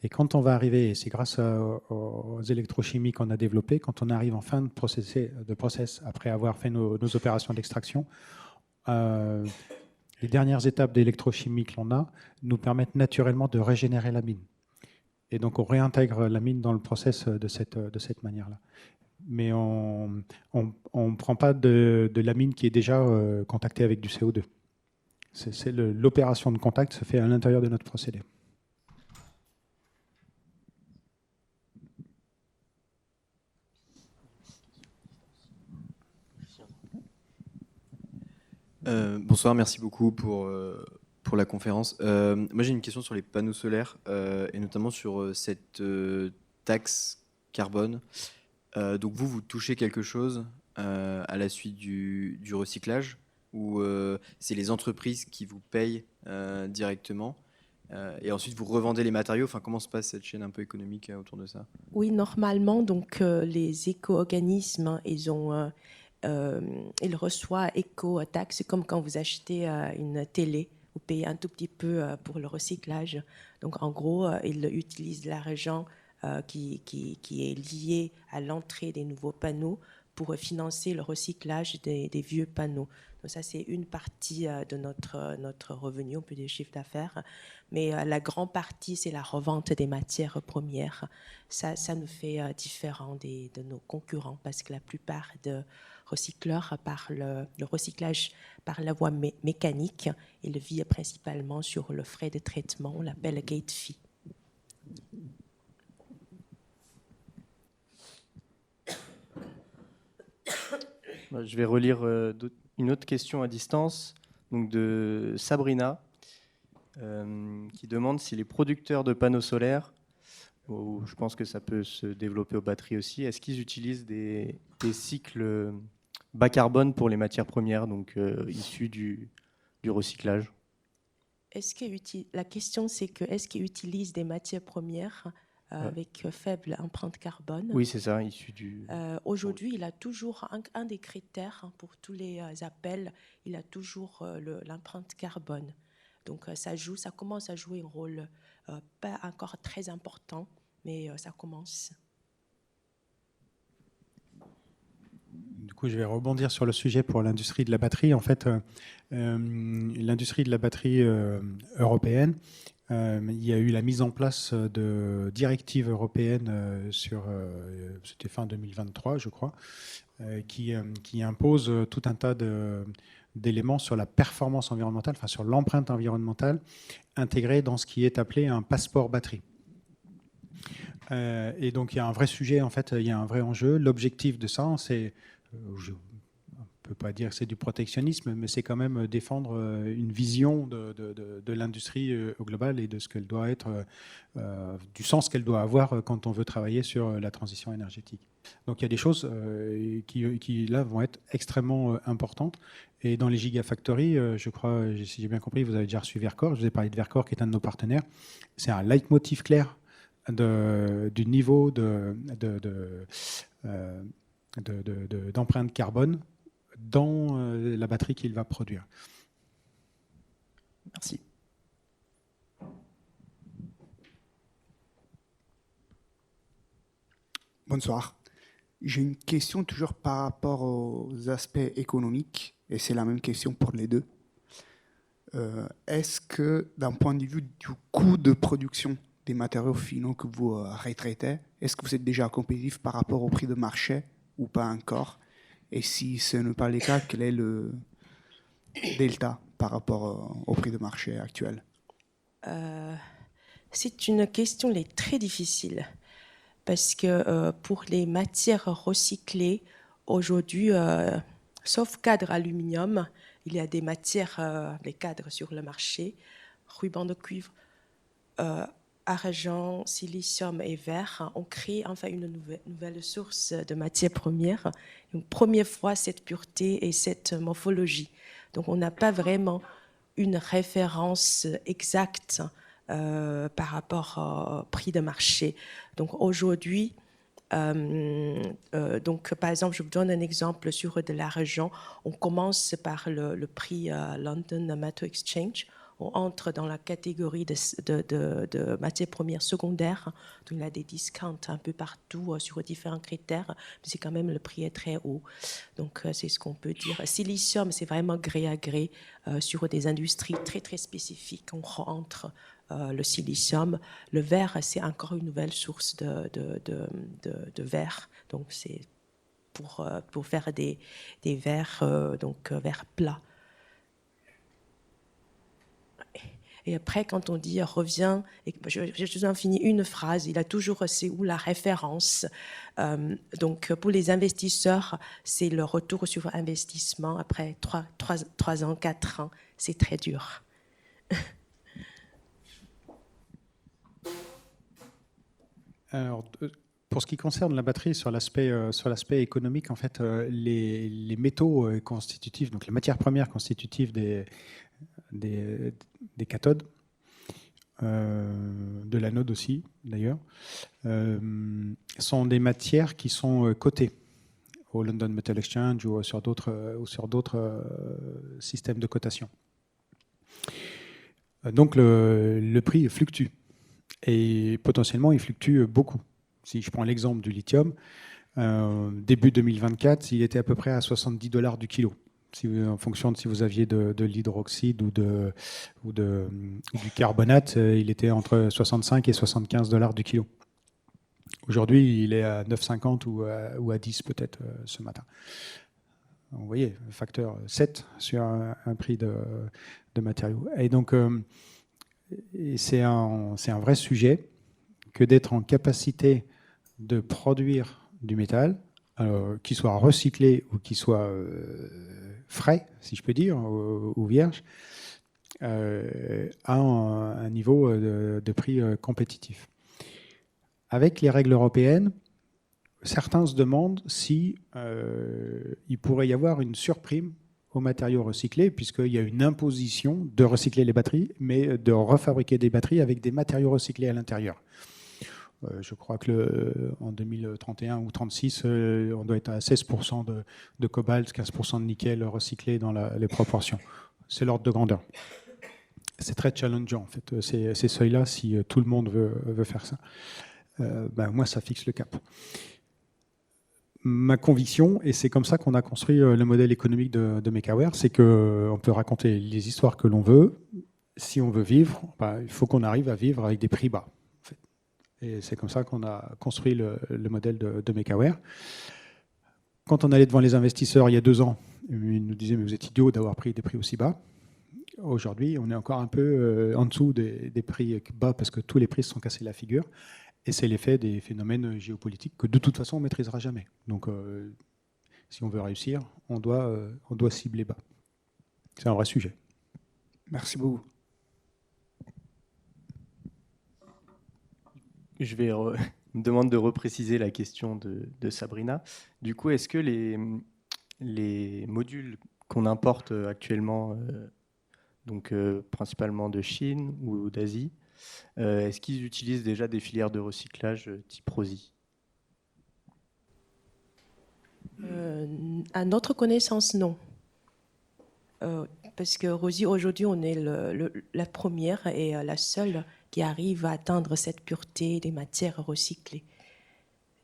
Et quand on va arriver, et c'est grâce aux électrochimies qu'on a développées, quand on arrive en fin de process après avoir fait nos opérations d'extraction, les dernières étapes d'électrochimie que l'on a nous permettent naturellement de régénérer la mine. Et donc, on réintègre la mine dans le process de cette manière-là. Mais on ne prend pas de la mine qui est déjà contactée avec du CO2. L'opération de contact se fait à l'intérieur de notre procédé. Bonsoir, merci beaucoup pour la conférence. Moi, j'ai une question sur les panneaux solaires et notamment sur cette taxe carbone. Donc, vous touchez quelque chose à la suite du recyclage ou c'est les entreprises qui vous payent directement et ensuite vous revendez les matériaux. Enfin, comment se passe cette chaîne un peu économique autour de ça? Oui, normalement, donc les éco-organismes, ils reçoivent éco-taxes comme quand vous achetez une télé, vous payez un tout petit peu pour le recyclage. Donc en gros, ils utilisent l'argent qui est lié à l'entrée des nouveaux panneaux pour financer le recyclage des vieux panneaux. Donc ça, c'est une partie de notre revenu, on peut dire chiffre d'affaires. Mais la grande partie, c'est la revente des matières premières. Ça nous fait différent de nos concurrents parce que la plupart de recycleurs par le recyclage par la voie mécanique, ils vivent principalement sur le frais de traitement, on l'appelle gate fee. Je vais relire une autre question à distance, donc de Sabrina, qui demande si les producteurs de panneaux solaires, je pense que ça peut se développer aux batteries aussi, est-ce qu'ils utilisent des cycles bas carbone pour les matières premières, donc issues du recyclage? La question, c'est est-ce qu'ils utilisent des matières premières avec faible empreinte carbone? Oui, c'est ça, issu du... Aujourd'hui, il a toujours un des critères pour tous les appels, il a toujours l'empreinte carbone. Donc ça commence à jouer un rôle pas encore très important, mais ça commence. Du coup, coup, je vais rebondir sur le sujet pour l'industrie de la batterie. En fait, l'industrie de la batterie européenne, il y a eu la mise en place de directives européennes c'était fin 2023, je crois, qui impose tout un tas d'éléments sur la performance environnementale, enfin sur l'empreinte environnementale intégrée dans ce qui est appelé un passeport batterie. Et donc il y a un vrai sujet, en fait, il y a un vrai enjeu. L'objectif de ça, c'est, je ne peux pas dire que c'est du protectionnisme, mais c'est quand même défendre une vision de l'industrie au global et de ce qu'elle doit être, du sens qu'elle doit avoir quand on veut travailler sur la transition énergétique. Donc il y a des choses qui là vont être extrêmement importantes. Et dans les gigafactories, je crois, si j'ai bien compris, vous avez déjà reçu Vercor. Je vous ai parlé de Vercor, qui est un de nos partenaires. C'est un leitmotiv clair du niveau d'empreinte carbone dans la batterie qu'il va produire. Merci. Bonsoir. J'ai une question toujours par rapport aux aspects économiques, et c'est la même question pour les deux. Est-ce que, d'un point de vue du coût de production des matériaux finaux que vous retraitez, est-ce que vous êtes déjà compétitif par rapport au prix de marché ou pas encore? Et si ce n'est pas le cas, quel est le delta par rapport au prix de marché actuel? C'est une question très difficile parce que pour les matières recyclées, aujourd'hui, sauf cadre aluminium, il y a des matières, les cadres sur le marché, ruban de cuivre, argent, silicium et verre. On crée enfin une nouvelle source de matières premières. Une première fois cette pureté et cette morphologie. Donc on n'a pas vraiment une référence exacte par rapport au prix de marché. Donc aujourd'hui, donc par exemple, je vous donne un exemple sur de l'argent. On commence par le prix London Metal Exchange. On entre dans la catégorie de matières premières secondaires. Donc il y a des discounts un peu partout sur différents critères, mais c'est quand même le prix est très haut. Donc c'est ce qu'on peut dire. Silicium, c'est vraiment gré à gré sur des industries très très spécifiques. On rentre le silicium. Le verre, c'est encore une nouvelle source de verre. Donc c'est pour faire des verres, donc verre plat. Et après, quand on dit revient, et je vous en finis une phrase, il a toujours c'est où la référence. Donc pour les investisseurs, c'est le retour sur investissement après 3 ans, 4 ans. C'est très dur. Alors, pour ce qui concerne la batterie, sur l'aspect économique, en fait, les métaux constitutifs, donc les matières premières constitutives des cathodes, de l'anode aussi d'ailleurs, sont des matières qui sont cotées au London Metal Exchange ou sur d'autres systèmes de cotation. Donc le prix fluctue et potentiellement il fluctue beaucoup. Si je prends l'exemple du lithium, début 2024, il était à peu près à $70 du kilo. En fonction de si vous aviez de l'hydroxyde ou du carbonate, il était entre 65 et $75 du kilo. Aujourd'hui, il est à 9,50 ou à 10 peut-être ce matin. Vous voyez, facteur 7 sur un prix de matériaux. Et donc, c'est un vrai sujet que d'être en capacité de produire du métal, qu'il soit recyclé ou qu'il soit frais, si je peux dire, ou vierge, à un niveau de prix compétitif. Avec les règles européennes, certains se demandent si il pourrait y avoir une surprime aux matériaux recyclés, puisqu'il y a une imposition de recycler les batteries, mais de refabriquer des batteries avec des matériaux recyclés à l'intérieur. Je crois que en 2031 ou 2036, on doit être à 16% de cobalt, 15% de nickel recyclé dans les proportions. C'est l'ordre de grandeur. C'est très challengeant, en fait, ces seuils-là, si tout le monde veut faire ça. Moi, ça fixe le cap. ma conviction, et c'est comme ça qu'on a construit le modèle économique de MakeAware, c'est qu'on peut raconter les histoires que l'on veut. Si on veut vivre, il faut qu'on arrive à vivre avec des prix bas. En fait. Et c'est comme ça qu'on a construit le modèle de MakeAware. Quand on allait devant les investisseurs il y a 2 ans, ils nous disaient « mais vous êtes idiots d'avoir pris des prix aussi bas ». Aujourd'hui, on est encore un peu en dessous des prix bas parce que tous les prix se sont cassés la figure. Et c'est l'effet des phénomènes géopolitiques que de toute façon on ne maîtrisera jamais. Donc si on veut réussir, on doit cibler bas. C'est un vrai sujet. Merci beaucoup. Je me demande de repréciser la question de Sabrina. Du coup, est-ce que les modules qu'on importe actuellement, donc principalement de Chine ou d'Asie, est-ce qu'ils utilisent déjà des filières de recyclage type ROSI? À notre connaissance, non. Parce que ROSI, aujourd'hui, on est la première et la seule qui arrive à atteindre cette pureté des matières recyclées.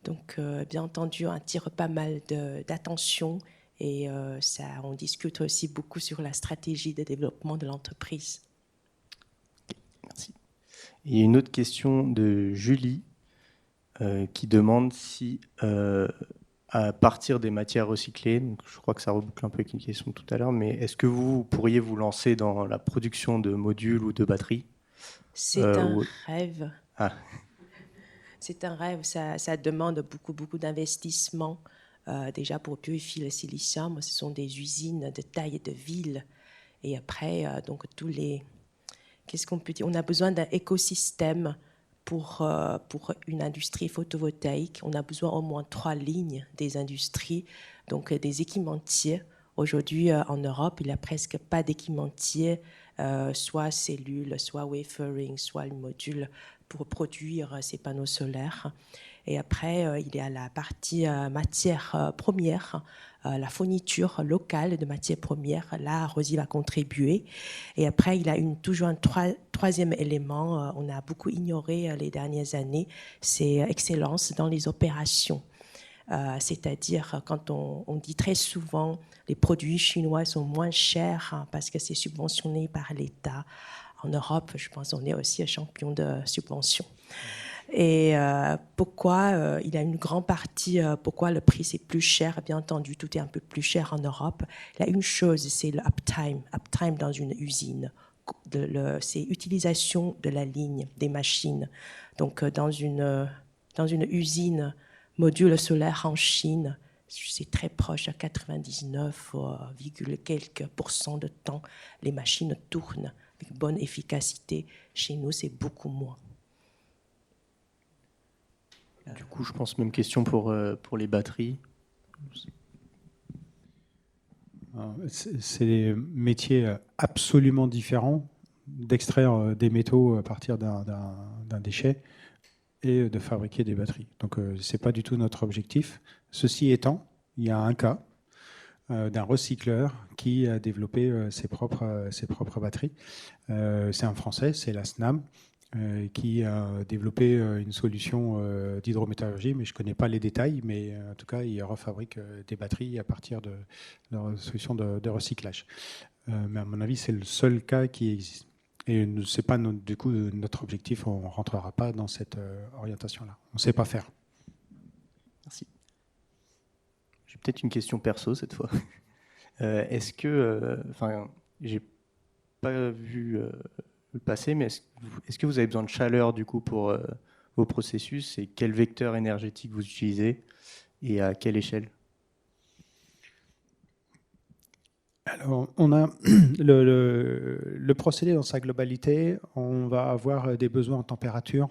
Donc, bien entendu, on attire pas mal d'attention et on discute aussi beaucoup sur la stratégie de développement de l'entreprise. Merci. Il y a une autre question de Julie qui demande si, à partir des matières recyclées, donc je crois que ça reboucle un peu avec une question tout à l'heure, mais est-ce que vous pourriez vous lancer dans la production de modules ou de batteries? C'est un rêve. Ah. C'est un rêve, ça demande beaucoup d'investissement. Déjà pour purifier le silicium, ce sont des usines de taille de ville. Et après, donc qu'est-ce qu'on peut dire? On a besoin d'un écosystème pour une industrie photovoltaïque. On a besoin au moins 3 lignes des industries, donc des équipementiers. Aujourd'hui, en Europe, il n'y a presque pas d'équipementiers, soit cellules, soit wafering, soit le module pour produire ces panneaux solaires. Et après, il y a la partie matière première, la fourniture locale de matières premières. Là, ROSI va contribuer. Et après, il y a toujours un troisième élément, on a beaucoup ignoré les dernières années, c'est excellence dans les opérations. C'est-à-dire, quand on dit très souvent les produits chinois sont moins chers parce que c'est subventionné par l'État. En Europe, je pense qu'on est aussi un champion de subvention. Et pourquoi il y a une grande partie, pourquoi le prix c'est plus cher? Bien entendu, tout est un peu plus cher en Europe. Il y a une chose, c'est le uptime. Uptime dans une usine. C'est l'utilisation de la ligne, des machines. Donc, dans une usine module solaire en Chine, c'est très proche à 99, quelques % de temps, les machines tournent avec bonne efficacité. Chez nous, c'est beaucoup moins. Du coup, je pense même question pour les batteries. C'est des métiers absolument différents d'extraire des métaux à partir d'un déchet et de fabriquer des batteries. Donc, ce n'est pas du tout notre objectif. Ceci étant, il y a un cas d'un recycleur qui a développé ses propres batteries. C'est un Français, c'est la SNAM, qui a développé une solution d'hydrométallurgie, mais je ne connais pas les détails, mais en tout cas, il refabrique des batteries à partir de leur solution de recyclage. Mais à mon avis, c'est le seul cas qui existe. Et ce n'est pas du coup notre objectif, on ne rentrera pas dans cette orientation-là. On ne sait pas faire. Merci. J'ai peut-être une question perso cette fois. Est-ce que, j'ai pas vu le passé, mais est-ce que vous avez besoin de chaleur du coup pour vos processus et quel vecteur énergétique vous utilisez et à quelle échelle? Alors, on a le procédé dans sa globalité, on va avoir des besoins en température.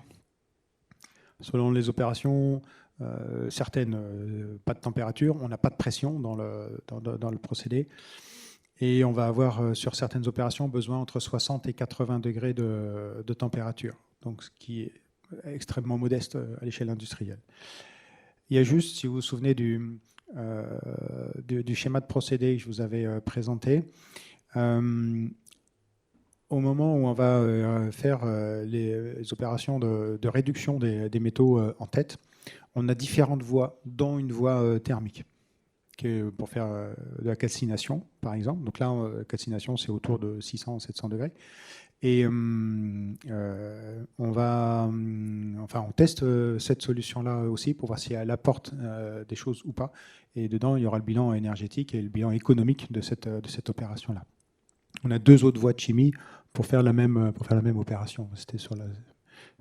Selon les opérations, certaines, pas de température, on n'a pas de pression dans le procédé. Et on va avoir, sur certaines opérations, besoin entre 60 et 80 degrés de température, donc ce qui est extrêmement modeste à l'échelle industrielle. Il y a juste, si vous vous souvenez du schéma de procédé que je vous avais présenté, au moment où on va faire les opérations de réduction des métaux en tête, On a différentes voies, dont une voie thermique, pour faire de la calcination, par exemple. Donc là, calcination, c'est autour de 600-700 degrés. Et on teste cette solution-là aussi pour voir si elle apporte des choses ou pas. Et dedans, il y aura le bilan énergétique et le bilan économique de cette opération-là. On a 2 autres voies de chimie pour faire la même opération. C'était sur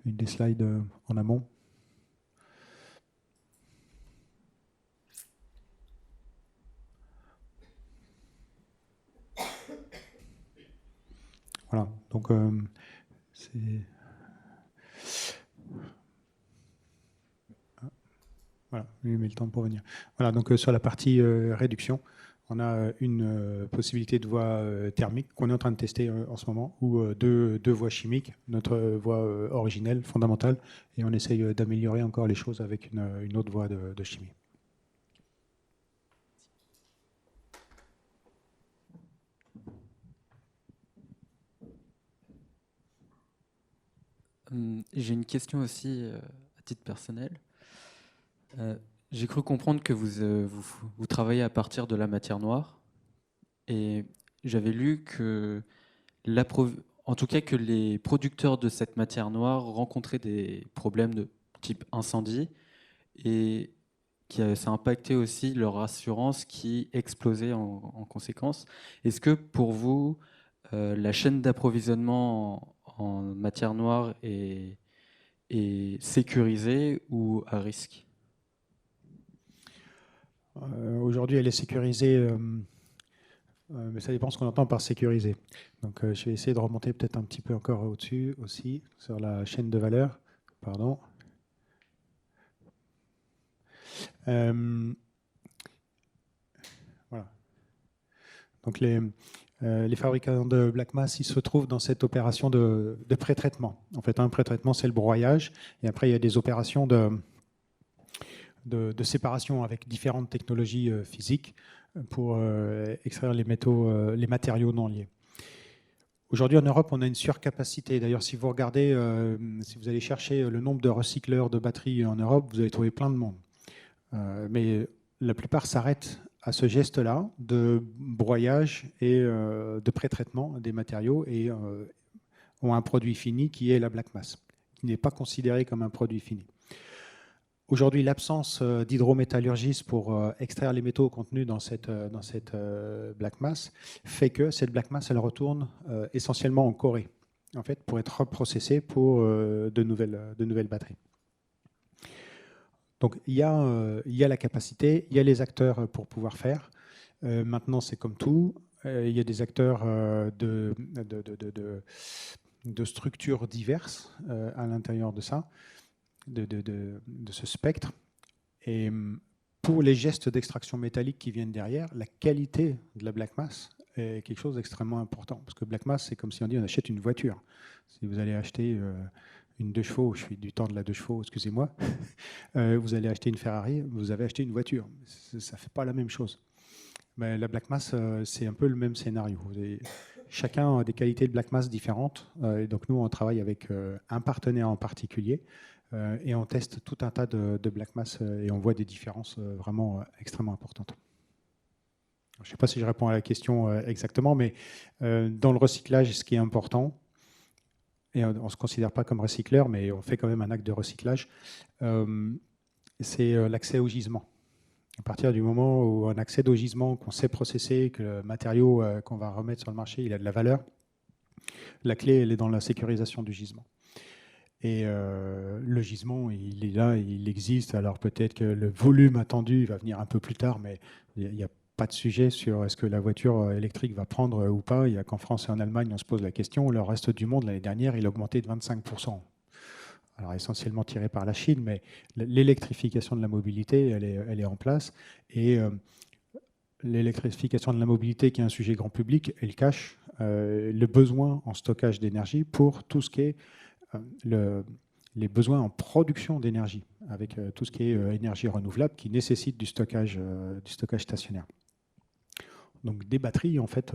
une des slides en amont. Voilà, donc c'est... Voilà, lui met le temps pour venir. Voilà, donc sur la partie réduction, on a une possibilité de voie thermique qu'on est en train de tester en ce moment, ou deux voies chimiques, notre voie originelle, fondamentale, et on essaye d'améliorer encore les choses avec une autre voie de chimie. J'ai une question aussi à titre personnel. J'ai cru comprendre que vous travaillez à partir de la matière noire, et j'avais lu que en tout cas que les producteurs de cette matière noire rencontraient des problèmes de type incendie, et ça impactait aussi leur assurance qui explosait en conséquence. Est-ce que pour vous, la chaîne d'approvisionnement en matière noire est sécurisée ou à risque? Aujourd'hui, elle est sécurisée, mais ça dépend ce qu'on entend par sécurisée. Donc, je vais essayer de remonter peut-être un petit peu encore au-dessus aussi, sur la chaîne de valeur. Pardon. Voilà. Donc, les fabricants de black mass, ils se trouvent dans cette opération de pré-traitement. En fait, un pré-traitement, c'est le broyage, et après, il y a des opérations de séparation avec différentes technologies physiques pour extraire les matériaux non liés. Aujourd'hui, en Europe, on a une surcapacité. D'ailleurs, si vous regardez, si vous allez chercher le nombre de recycleurs de batteries en Europe, vous allez trouver plein de monde. Mais la plupart s'arrêtent à ce geste-là de broyage et de pré-traitement des matériaux et ont un produit fini qui est la black mass, qui n'est pas considéré comme un produit fini. Aujourd'hui, l'absence d'hydrométallurgistes pour extraire les métaux contenus dans cette black mass fait que cette black mass, elle retourne essentiellement en Corée, en fait, pour être reprocessée pour de nouvelles batteries. Donc, il y a la capacité, il y a les acteurs pour pouvoir faire. Maintenant, c'est comme tout. Il y a des acteurs de structures diverses à l'intérieur de ça, de ce spectre. Et pour les gestes d'extraction métallique qui viennent derrière, la qualité de la black mass est quelque chose d'extrêmement important. Parce que black mass, c'est comme si on dit on achète une voiture. Si vous allez acheter une 2 chevaux, je suis du temps de la 2 chevaux, excusez-moi, vous allez acheter une Ferrari, vous avez acheté une voiture. Ça ne fait pas la même chose. Mais la black mass, c'est un peu le même scénario. Chacun a des qualités de black mass différentes. Et donc nous, on travaille avec un partenaire en particulier et on teste tout un tas de black mass et on voit des différences vraiment extrêmement importantes. Je ne sais pas si je réponds à la question exactement, mais dans le recyclage, ce qui est important, et on ne se considère pas comme recycleur, mais on fait quand même un acte de recyclage, c'est l'accès au gisement. À partir du moment où on accède au gisement, qu'on sait processer, que le matériau qu'on va remettre sur le marché, il a de la valeur, la clé, elle est dans la sécurisation du gisement. Et le gisement, il est là, il existe. Alors peut-être que le volume attendu va venir un peu plus tard, mais il n'y a pas de sujet sur est-ce que la voiture électrique va prendre ou pas. Il n'y a qu'en France et en Allemagne, on se pose la question. Le reste du monde, l'année dernière, il a augmenté de 25%. Alors essentiellement tiré par la Chine, mais l'électrification de la mobilité, elle est en place. Et l'électrification de la mobilité, qui est un sujet grand public, elle cache le besoin en stockage d'énergie pour tout ce qui est les besoins en production d'énergie, avec tout ce qui est énergie renouvelable qui nécessite du stockage stationnaire. Donc des batteries, en fait,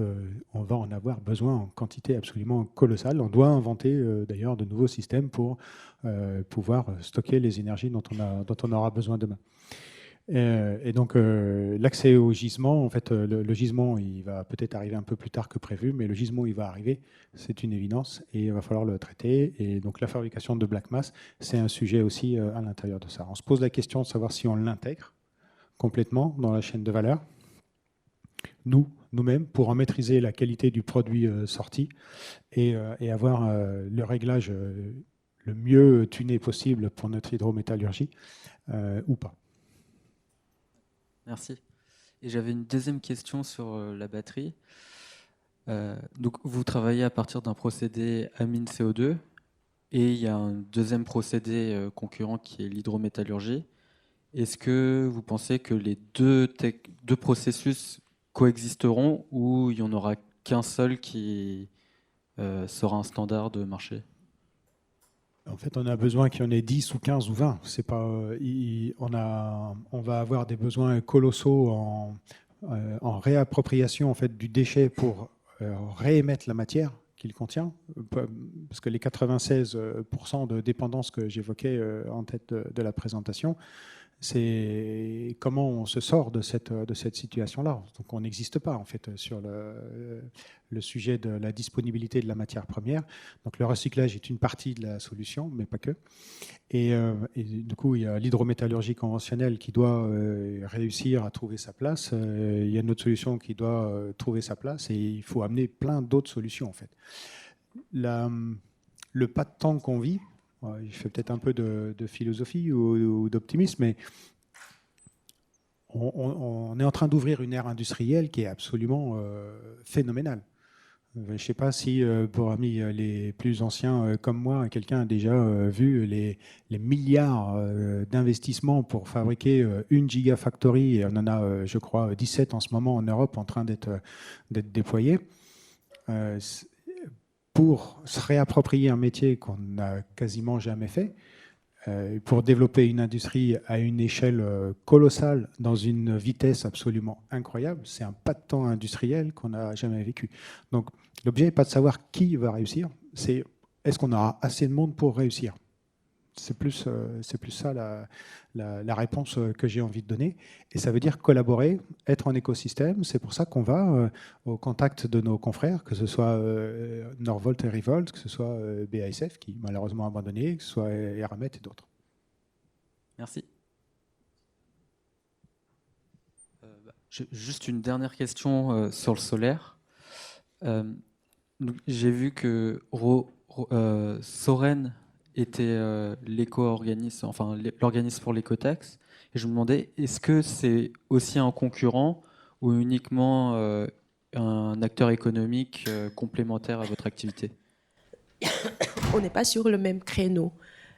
on va en avoir besoin en quantité absolument colossale. On doit inventer d'ailleurs de nouveaux systèmes pour pouvoir stocker les énergies dont on aura besoin demain. Et donc l'accès au gisement, en fait, le gisement, il va peut-être arriver un peu plus tard que prévu, mais le gisement, il va arriver, c'est une évidence, et il va falloir le traiter. Et donc la fabrication de black mass, c'est un sujet aussi à l'intérieur de ça. On se pose la question de savoir si on l'intègre complètement dans la chaîne de valeur, nous-mêmes, pour en maîtriser la qualité du produit sorti et avoir le réglage le mieux tuné possible pour notre hydrométallurgie ou pas. Merci. Et j'avais une deuxième question sur la batterie. Donc, vous travaillez à partir d'un procédé amine CO2 et il y a un deuxième procédé concurrent qui est l'hydrométallurgie. Est-ce que vous pensez que les deux processus coexisteront ou il n'y en aura qu'un seul qui sera un standard de marché? En fait, on a besoin qu'il y en ait 10 ou 15 ou 20. C'est pas, on va avoir des besoins colossaux en réappropriation en fait, du déchet pour réémettre la matière qu'il contient. Parce que les 96% de dépendance que j'évoquais en tête de la présentation, c'est comment on se sort de cette situation-là. Donc on n'existe pas en fait sur le sujet de la disponibilité de la matière première. Donc le recyclage est une partie de la solution, mais pas que. Et du coup, il y a l'hydrométallurgie conventionnelle qui doit réussir à trouver sa place. Il y a une autre solution qui doit trouver sa place et il faut amener plein d'autres solutions en fait. Le pas de temps qu'on vit, je fais peut-être un peu de philosophie ou d'optimisme, mais on est en train d'ouvrir une ère industrielle qui est absolument phénoménale. Je ne sais pas si, pour amis les plus anciens comme moi, quelqu'un a déjà vu les milliards d'investissements pour fabriquer une gigafactory, et on en a, je crois, 17 en ce moment en Europe en train d'être déployés. Pour se réapproprier un métier qu'on n'a quasiment jamais fait, pour développer une industrie à une échelle colossale, dans une vitesse absolument incroyable, c'est un pas de temps industriel qu'on n'a jamais vécu. Donc l'objet n'est pas de savoir qui va réussir, c'est est-ce qu'on aura assez de monde pour réussir. C'est plus ça la réponse que j'ai envie de donner. Et ça veut dire collaborer, être en écosystème. C'est pour ça qu'on va au contact de nos confrères, que ce soit Norvolt et Revolt, que ce soit BASF, qui malheureusement a abandonné, que ce soit Eramet et d'autres. Merci. Juste une dernière question sur le solaire. J'ai vu que Soren était l'éco-organisme, enfin l'organisme pour l'écotaxe. Et je me demandais, est-ce que c'est aussi un concurrent ou uniquement un acteur économique complémentaire à votre activité? On n'est pas sur le même créneau.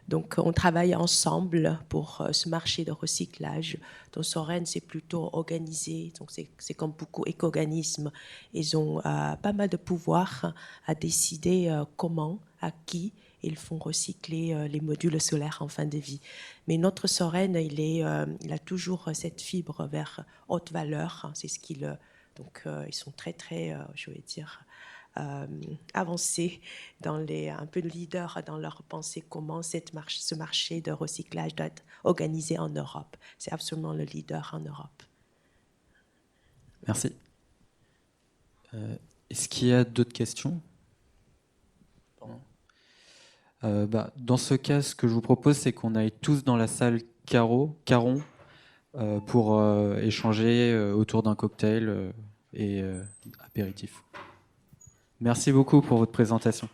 Donc, on travaille ensemble pour ce marché de recyclage. Dans Soren, c'est plutôt organisé. Donc, c'est comme beaucoup d'éco-organismes. Ils ont pas mal de pouvoir à décider comment, à qui ils font recycler les modules solaires en fin de vie. Mais notre Soren, il a toujours cette fibre vers haute valeur. C'est ce qu'il. Donc, ils sont très, très, je vais dire, avancés, un peu leader dans leur pensée, comment ce marché de recyclage doit être organisé en Europe. C'est absolument le leader en Europe. Merci. Est-ce qu'il y a d'autres questions? Dans ce cas, ce que je vous propose, c'est qu'on aille tous dans la salle Caron pour échanger autour d'un cocktail et apéritif. Merci beaucoup pour votre présentation.